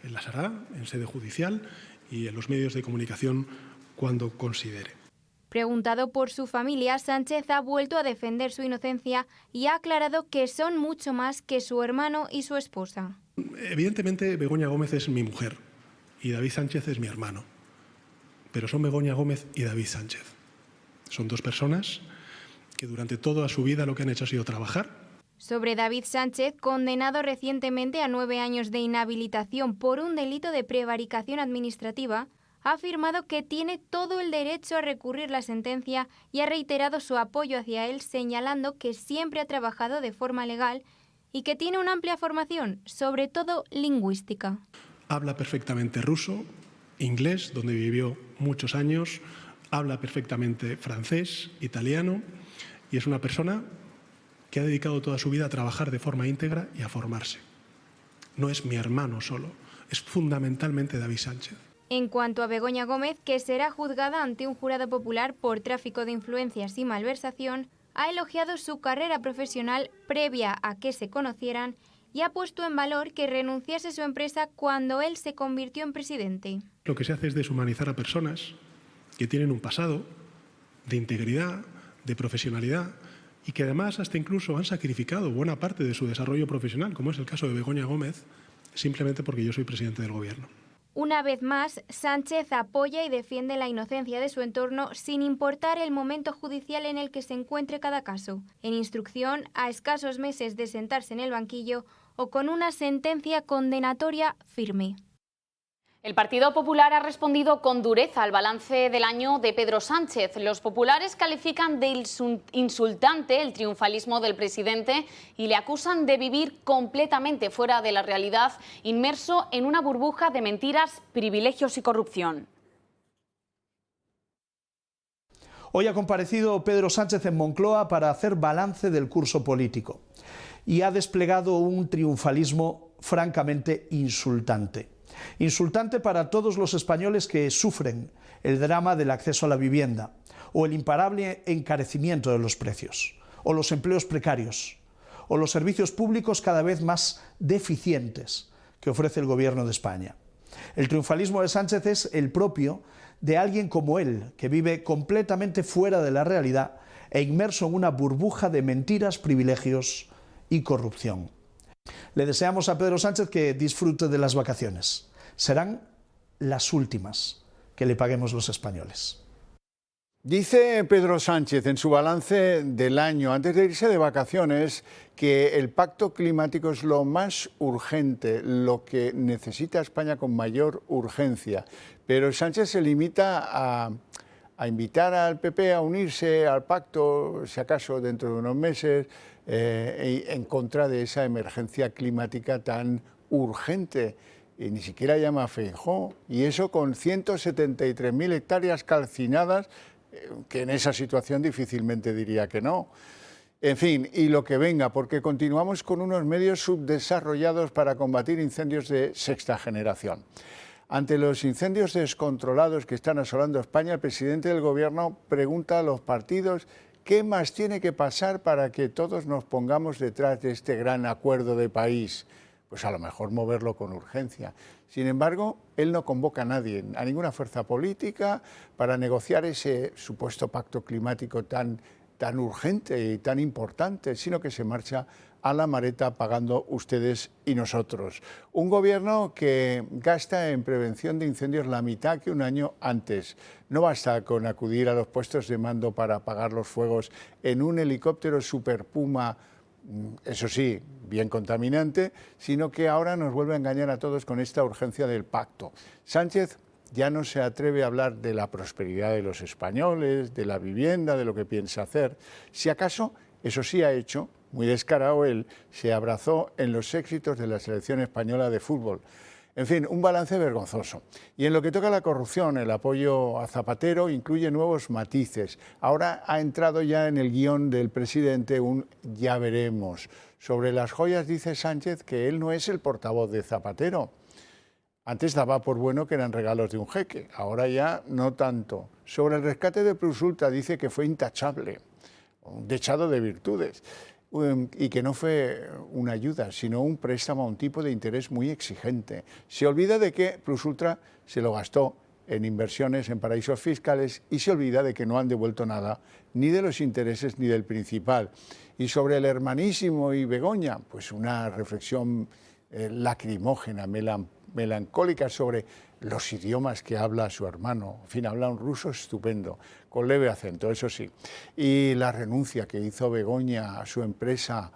Él las hará en sede judicial y en los medios de comunicación cuando considere. Preguntado por su familia, Sánchez ha vuelto a defender su inocencia y ha aclarado que son mucho más que su hermano y su esposa. Evidentemente, Begoña Gómez es mi mujer y David Sánchez es mi hermano. Pero son Begoña Gómez y David Sánchez. Son 2 personas que durante toda su vida lo que han hecho ha sido trabajar. Sobre David Sánchez, condenado recientemente a 9 años de inhabilitación por un delito de prevaricación administrativa, ha afirmado que tiene todo el derecho a recurrir la sentencia y ha reiterado su apoyo hacia él, señalando que siempre ha trabajado de forma legal y que tiene una amplia formación, sobre todo lingüística. Habla perfectamente ruso, inglés, donde vivió muchos años, habla perfectamente francés, italiano, y es una persona que ha dedicado toda su vida a trabajar de forma íntegra y a formarse. No es mi hermano solo, es fundamentalmente David Sánchez. En cuanto a Begoña Gómez, que será juzgada ante un jurado popular por tráfico de influencias y malversación, ha elogiado su carrera profesional previa a que se conocieran y ha puesto en valor que renunciase su empresa cuando él se convirtió en presidente. Lo que se hace es deshumanizar a personas que tienen un pasado de integridad, de profesionalidad y que además hasta incluso han sacrificado buena parte de su desarrollo profesional, como es el caso de Begoña Gómez, simplemente porque yo soy presidente del Gobierno. Una vez más, Sánchez apoya y defiende la inocencia de su entorno sin importar el momento judicial en el que se encuentre cada caso, en instrucción, a escasos meses de sentarse en el banquillo o con una sentencia condenatoria firme. El Partido Popular ha respondido con dureza al balance del año de Pedro Sánchez. Los populares califican de insultante el triunfalismo del presidente y le acusan de vivir completamente fuera de la realidad, inmerso en una burbuja de mentiras, privilegios y corrupción. Hoy ha comparecido Pedro Sánchez en Moncloa para hacer balance del curso político y ha desplegado un triunfalismo francamente insultante. Insultante para todos los españoles que sufren el drama del acceso a la vivienda, o el imparable encarecimiento de los precios, o los empleos precarios, o los servicios públicos cada vez más deficientes que ofrece el Gobierno de España. El triunfalismo de Sánchez es el propio de alguien como él, que vive completamente fuera de la realidad e inmerso en una burbuja de mentiras, privilegios y corrupción. Le deseamos a Pedro Sánchez que disfrute de las vacaciones. Serán las últimas que le paguemos los españoles. Dice Pedro Sánchez en su balance del año, antes de irse de vacaciones, que el pacto climático es lo más urgente, lo que necesita España con mayor urgencia. Pero Sánchez se limita a invitar al PP a unirse al pacto, si acaso dentro de unos meses, en contra de esa emergencia climática tan urgente. Y ni siquiera llama a Feijóo, y eso con 173.000 hectáreas calcinadas, que en esa situación difícilmente diría que no. En fin, y lo que venga, porque continuamos con unos medios subdesarrollados para combatir incendios de sexta generación. Ante los incendios descontrolados que están asolando España, el presidente del Gobierno pregunta a los partidos qué más tiene que pasar para que todos nos pongamos detrás de este gran acuerdo de país. Pues a lo mejor moverlo con urgencia. Sin embargo, él no convoca a nadie, a ninguna fuerza política, para negociar ese supuesto pacto climático tan urgente y tan importante, sino que se marcha a la maleta pagando ustedes y nosotros. Un gobierno que gasta en prevención de incendios la mitad que un año antes. No basta con acudir a los puestos de mando para apagar los fuegos en un helicóptero Super Puma, eso sí, bien contaminante, sino que ahora nos vuelve a engañar a todos con esta urgencia del pacto. Sánchez ya no se atreve a hablar de la prosperidad de los españoles, de la vivienda, de lo que piensa hacer. Si acaso, eso sí ha hecho, muy descarado él, se abrazó en los éxitos de la selección española de fútbol. En fin, un balance vergonzoso. Y en lo que toca a la corrupción, el apoyo a Zapatero incluye nuevos matices. Ahora ha entrado ya en el guión del presidente un ya veremos. Sobre las joyas dice Sánchez que él no es el portavoz de Zapatero. Antes daba por bueno que eran regalos de un jeque, ahora ya no tanto. Sobre el rescate de Plusultra dice que fue intachable, un dechado de virtudes. Y que no fue una ayuda, sino un préstamo a un tipo de interés muy exigente. Se olvida de que Plusultra se lo gastó en inversiones en paraísos fiscales y se olvida de que no han devuelto nada, ni de los intereses ni del principal. Y sobre el hermanísimo y Begoña, pues una reflexión lacrimógena, melancólica sobre los idiomas que habla su hermano. En fin, habla un ruso estupendo, con leve acento, eso sí. Y la renuncia que hizo Begoña a su empresa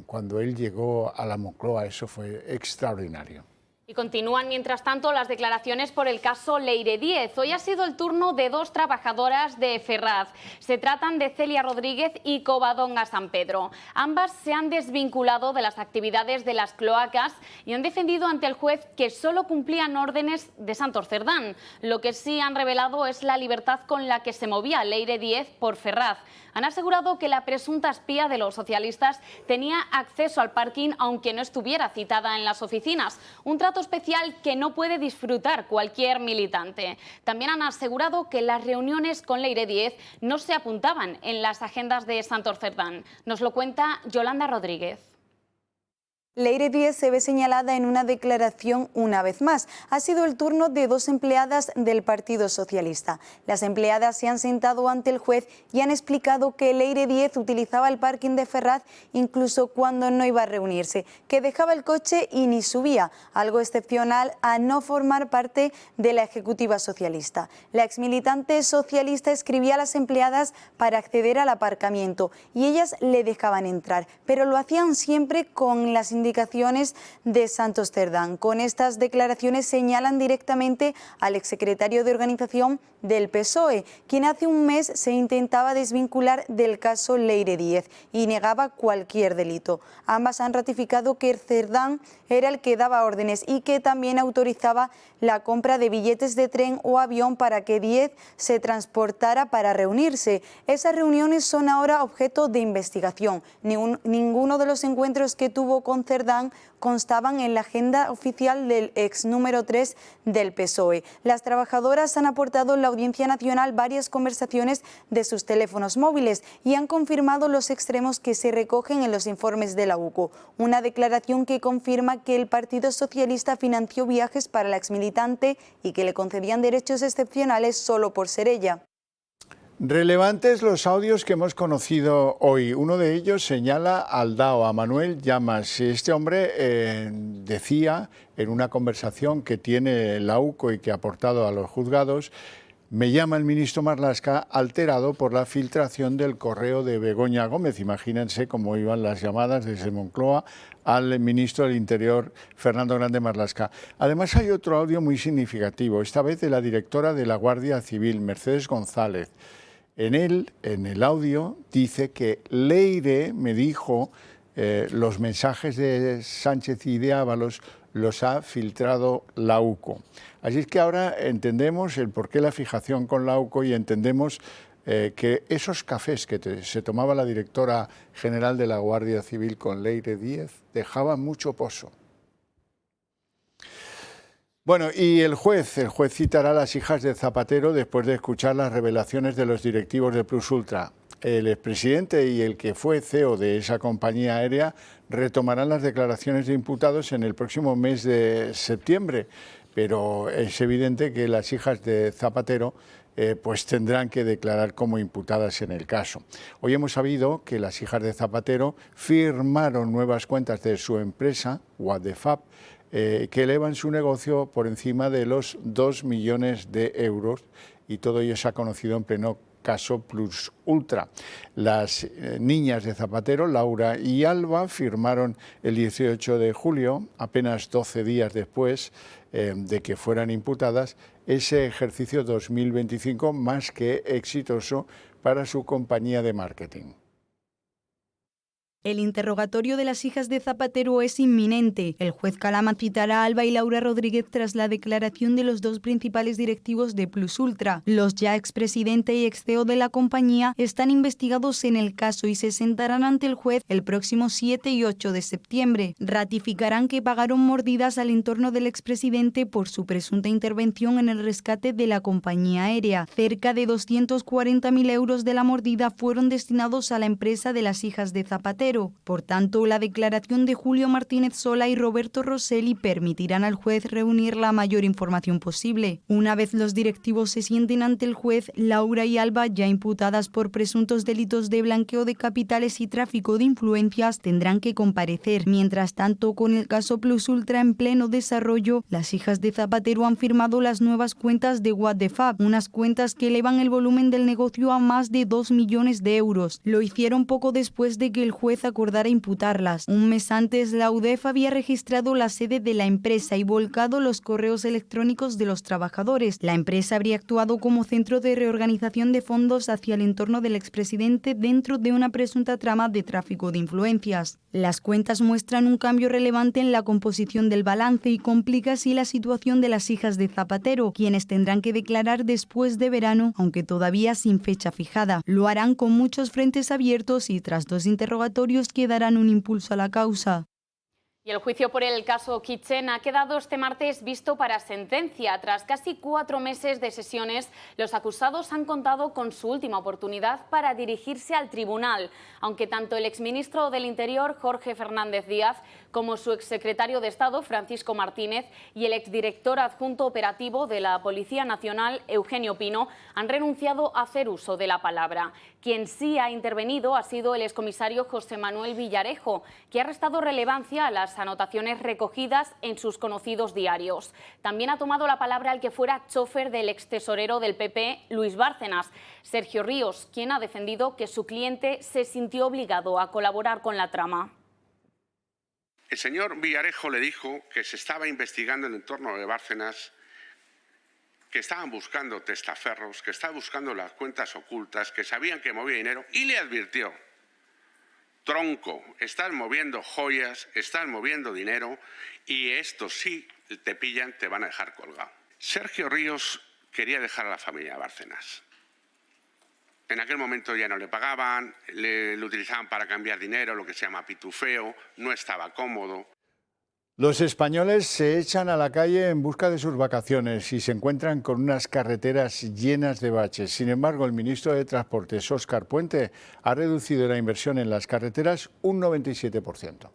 cuando él llegó a la Moncloa, eso fue extraordinario. Y continúan, mientras tanto, las declaraciones por el caso Leire Díez. Hoy ha sido el turno de dos trabajadoras de Ferraz. Se tratan de Celia Rodríguez y Covadonga San Pedro. Ambas se han desvinculado de las actividades de las cloacas y han defendido ante el juez que solo cumplían órdenes de Santos Cerdán. Lo que sí han revelado es la libertad con la que se movía Leire Díez por Ferraz. Han asegurado que la presunta espía de los socialistas tenía acceso al parking aunque no estuviera citada en las oficinas. Un trato especial que no puede disfrutar cualquier militante. También han asegurado que las reuniones con Leire Díez no se apuntaban en las agendas de Santos Cerdán. Nos lo cuenta Yolanda Rodríguez. Leire Díez se ve señalada en una declaración una vez más. Ha sido el turno de dos empleadas del Partido Socialista. Las empleadas se han sentado ante el juez y han explicado que Leire Díez utilizaba el parking de Ferraz incluso cuando no iba a reunirse, que dejaba el coche y ni subía, algo excepcional a no formar parte de la ejecutiva socialista. La exmilitante socialista escribía a las empleadas para acceder al aparcamiento y ellas le dejaban entrar, pero lo hacían siempre con las indicaciones de Santos Cerdán. Con estas declaraciones señalan directamente al exsecretario de organización del PSOE, quien hace un mes se intentaba desvincular del caso Leire Díez y negaba cualquier delito. Ambas han ratificado que Cerdán era el que daba órdenes y que también autorizaba la compra de billetes de tren o avión para que Díez se transportara para reunirse. Esas reuniones son ahora objeto de investigación. Ninguno de los encuentros que tuvo con Cerdán constaban en la agenda oficial del ex número 3 del PSOE. Las trabajadoras han aportado en la Audiencia Nacional varias conversaciones de sus teléfonos móviles y han confirmado los extremos que se recogen en los informes de la UCO. Una declaración que confirma que el Partido Socialista financió viajes para la exmilitante y que le concedían derechos excepcionales solo por ser ella. Relevantes los audios que hemos conocido hoy. Uno de ellos señala al DAO, a Manuel Llamas. Este hombre decía en una conversación que tiene la UCO y que ha aportado a los juzgados: me llama el ministro Marlaska alterado por la filtración del correo de Begoña Gómez. Imagínense cómo iban las llamadas desde Moncloa al ministro del Interior, Fernando Grande Marlaska. Además hay otro audio muy significativo, esta vez de la directora de la Guardia Civil, Mercedes González. En el audio dice que Leire me dijo los mensajes de Sánchez y de Ábalos los ha filtrado la UCO. Así es que ahora entendemos el porqué la fijación con la UCO y entendemos que esos cafés que se tomaba la directora general de la Guardia Civil con Leire Díez dejaban mucho pozo. Bueno, y el juez citará a las hijas de Zapatero después de escuchar las revelaciones de los directivos de Plus Ultra. El expresidente y el que fue CEO de esa compañía aérea retomarán las declaraciones de imputados en el próximo mes de septiembre, pero es evidente que las hijas de Zapatero pues tendrán que declarar como imputadas en el caso. Hoy hemos sabido que las hijas de Zapatero firmaron nuevas cuentas de su empresa, What the Fab, que elevan su negocio por encima de los 2 millones de euros y todo ello se ha conocido en pleno caso Plus Ultra. Las niñas de Zapatero, Laura y Alba, firmaron el 18 de julio, apenas 12 días después de que fueran imputadas, ese ejercicio 2025 más que exitoso para su compañía de marketing. El interrogatorio de las hijas de Zapatero es inminente. El juez Calama citará a Alba y Laura Rodríguez tras la declaración de los dos principales directivos de Plus Ultra. Los ya expresidente y ex CEO de la compañía están investigados en el caso y se sentarán ante el juez el próximo 7 y 8 de septiembre. Ratificarán que pagaron mordidas al entorno del expresidente por su presunta intervención en el rescate de la compañía aérea. Cerca de 240.000 euros de la mordida fueron destinados a la empresa de las hijas de Zapatero. Zapatero. Por tanto, la declaración de Julio Martínez Sola y Roberto Rosselli permitirán al juez reunir la mayor información posible. Una vez los directivos se sienten ante el juez, Laura y Alba, ya imputadas por presuntos delitos de blanqueo de capitales y tráfico de influencias, tendrán que comparecer. Mientras tanto, con el caso Plus Ultra en pleno desarrollo, las hijas de Zapatero han firmado las nuevas cuentas de What the Fab, unas cuentas que elevan el volumen del negocio a más de 2 millones de euros. Lo hicieron poco después de que el juez acordara imputarlas. Un mes antes, la UDEF había registrado la sede de la empresa y volcado los correos electrónicos de los trabajadores. La empresa habría actuado como centro de reorganización de fondos hacia el entorno del expresidente dentro de una presunta trama de tráfico de influencias. Las cuentas muestran un cambio relevante en la composición del balance y complica así la situación de las hijas de Zapatero, quienes tendrán que declarar después de verano, aunque todavía sin fecha fijada. Lo harán con muchos frentes abiertos y tras 2 interrogatorios que darán un impulso a la causa. Y el juicio por el caso Kitchen ha quedado este martes visto para sentencia. Tras casi 4 meses de sesiones, los acusados han contado con su última oportunidad para dirigirse al tribunal, aunque tanto el exministro del Interior, Jorge Fernández Díaz, como su exsecretario de Estado, Francisco Martínez, y el exdirector adjunto operativo de la Policía Nacional, Eugenio Pino, han renunciado a hacer uso de la palabra. Quien sí ha intervenido ha sido el excomisario José Manuel Villarejo, que ha restado relevancia a las anotaciones recogidas en sus conocidos diarios. También ha tomado la palabra el que fuera chofer del extesorero del PP, Luis Bárcenas, Sergio Ríos, quien ha defendido que su cliente se sintió obligado a colaborar con la trama. El señor Villarejo le dijo que se estaba investigando en el entorno de Bárcenas, que estaban buscando testaferros, que estaban buscando las cuentas ocultas, que sabían que movía dinero, y le advirtió: tronco, estás moviendo joyas, estás moviendo dinero, y esto sí te pillan, te van a dejar colgado. Sergio Ríos quería dejar a la familia Bárcenas. En aquel momento ya no le pagaban, le utilizaban para cambiar dinero, lo que se llama pitufeo, no estaba cómodo. Los españoles se echan a la calle en busca de sus vacaciones y se encuentran con unas carreteras llenas de baches. Sin embargo, el ministro de Transportes, Óscar Puente, ha reducido la inversión en las carreteras un 97%.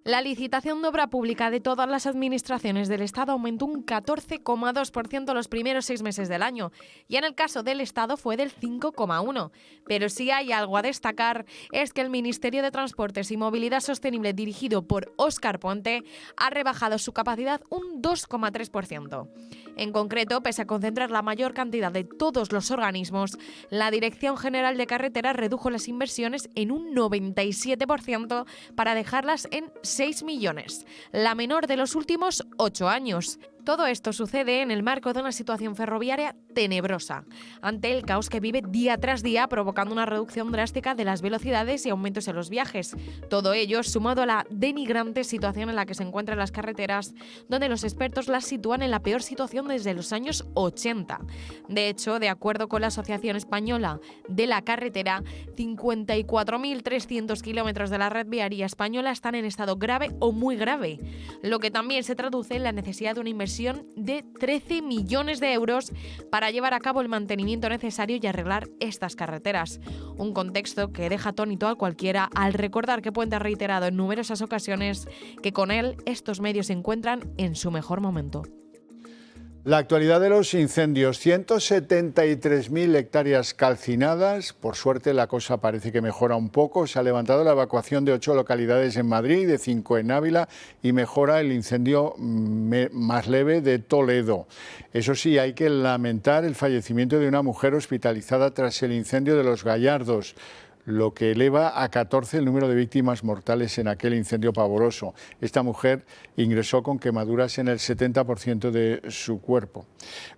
La licitación de obra pública de todas las administraciones del Estado aumentó un 14,2% los primeros 6 meses del año y en el caso del Estado fue del 5,1%. Pero si hay algo a destacar es que el Ministerio de Transportes y Movilidad Sostenible, dirigido por Óscar Puente, ha rebajado su capacidad un 2,3%. En concreto, pese a concentrar la mayor cantidad de todos los organismos, la Dirección General de Carreteras redujo las inversiones en un 97% para dejarlas en 6 millones, la menor de los últimos 8 años. Todo esto sucede en el marco de una situación ferroviaria tenebrosa, ante el caos que vive día tras día, provocando una reducción drástica de las velocidades y aumentos en los viajes. Todo ello sumado a la denigrante situación en la que se encuentran las carreteras, donde los expertos las sitúan en la peor situación desde los años 80. De hecho, de acuerdo con la Asociación Española de la Carretera, 54.300 kilómetros de la red viaria española están en estado grave o muy grave, lo que también se traduce en la necesidad de una inversión de 13 millones de euros para llevar a cabo el mantenimiento necesario y arreglar estas carreteras. Un contexto que deja atónito a cualquiera al recordar que Puente ha reiterado en numerosas ocasiones que con él estos medios se encuentran en su mejor momento. La actualidad de los incendios, 173.000 hectáreas calcinadas. Por suerte la cosa parece que mejora un poco. Se ha levantado la evacuación de 8 localidades en Madrid, de 5 en Ávila y mejora el incendio más leve de Toledo. Eso sí, hay que lamentar el fallecimiento de una mujer hospitalizada tras el incendio de Los Gallardos, lo que eleva a 14 el número de víctimas mortales en aquel incendio pavoroso. Esta mujer ingresó con quemaduras en el 70% de su cuerpo.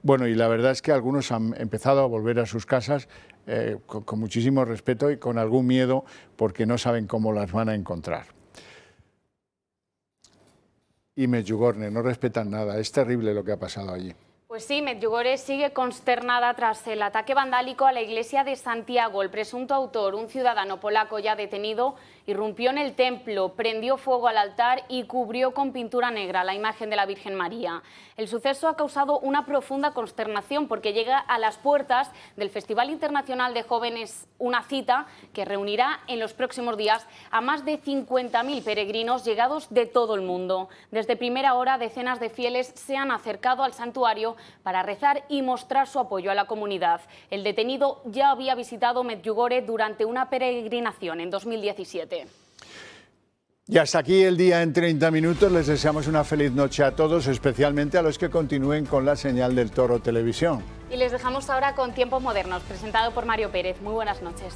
Bueno, y la verdad es que algunos han empezado a volver a sus casas con muchísimo respeto y con algún miedo porque no saben cómo las van a encontrar. Y Medjugorje, no respetan nada, es terrible lo que ha pasado allí. Pues sí, Medjugorje sigue consternada tras el ataque vandálico a la iglesia de Santiago. El presunto autor, un ciudadano polaco ya detenido, irrumpió en el templo, prendió fuego al altar y cubrió con pintura negra la imagen de la Virgen María. El suceso ha causado una profunda consternación porque llega a las puertas del Festival Internacional de Jóvenes, una cita que reunirá en los próximos días a más de 50.000 peregrinos llegados de todo el mundo. Desde primera hora, decenas de fieles se han acercado al santuario para rezar y mostrar su apoyo a la comunidad. El detenido ya había visitado Medjugorje durante una peregrinación en 2017. Y hasta aquí el día en 30 minutos. Les deseamos una feliz noche a todos, especialmente a los que continúen con la señal del Toro Televisión. Y les dejamos ahora con Tiempos Modernos, presentado por Mario Pérez. Muy buenas noches.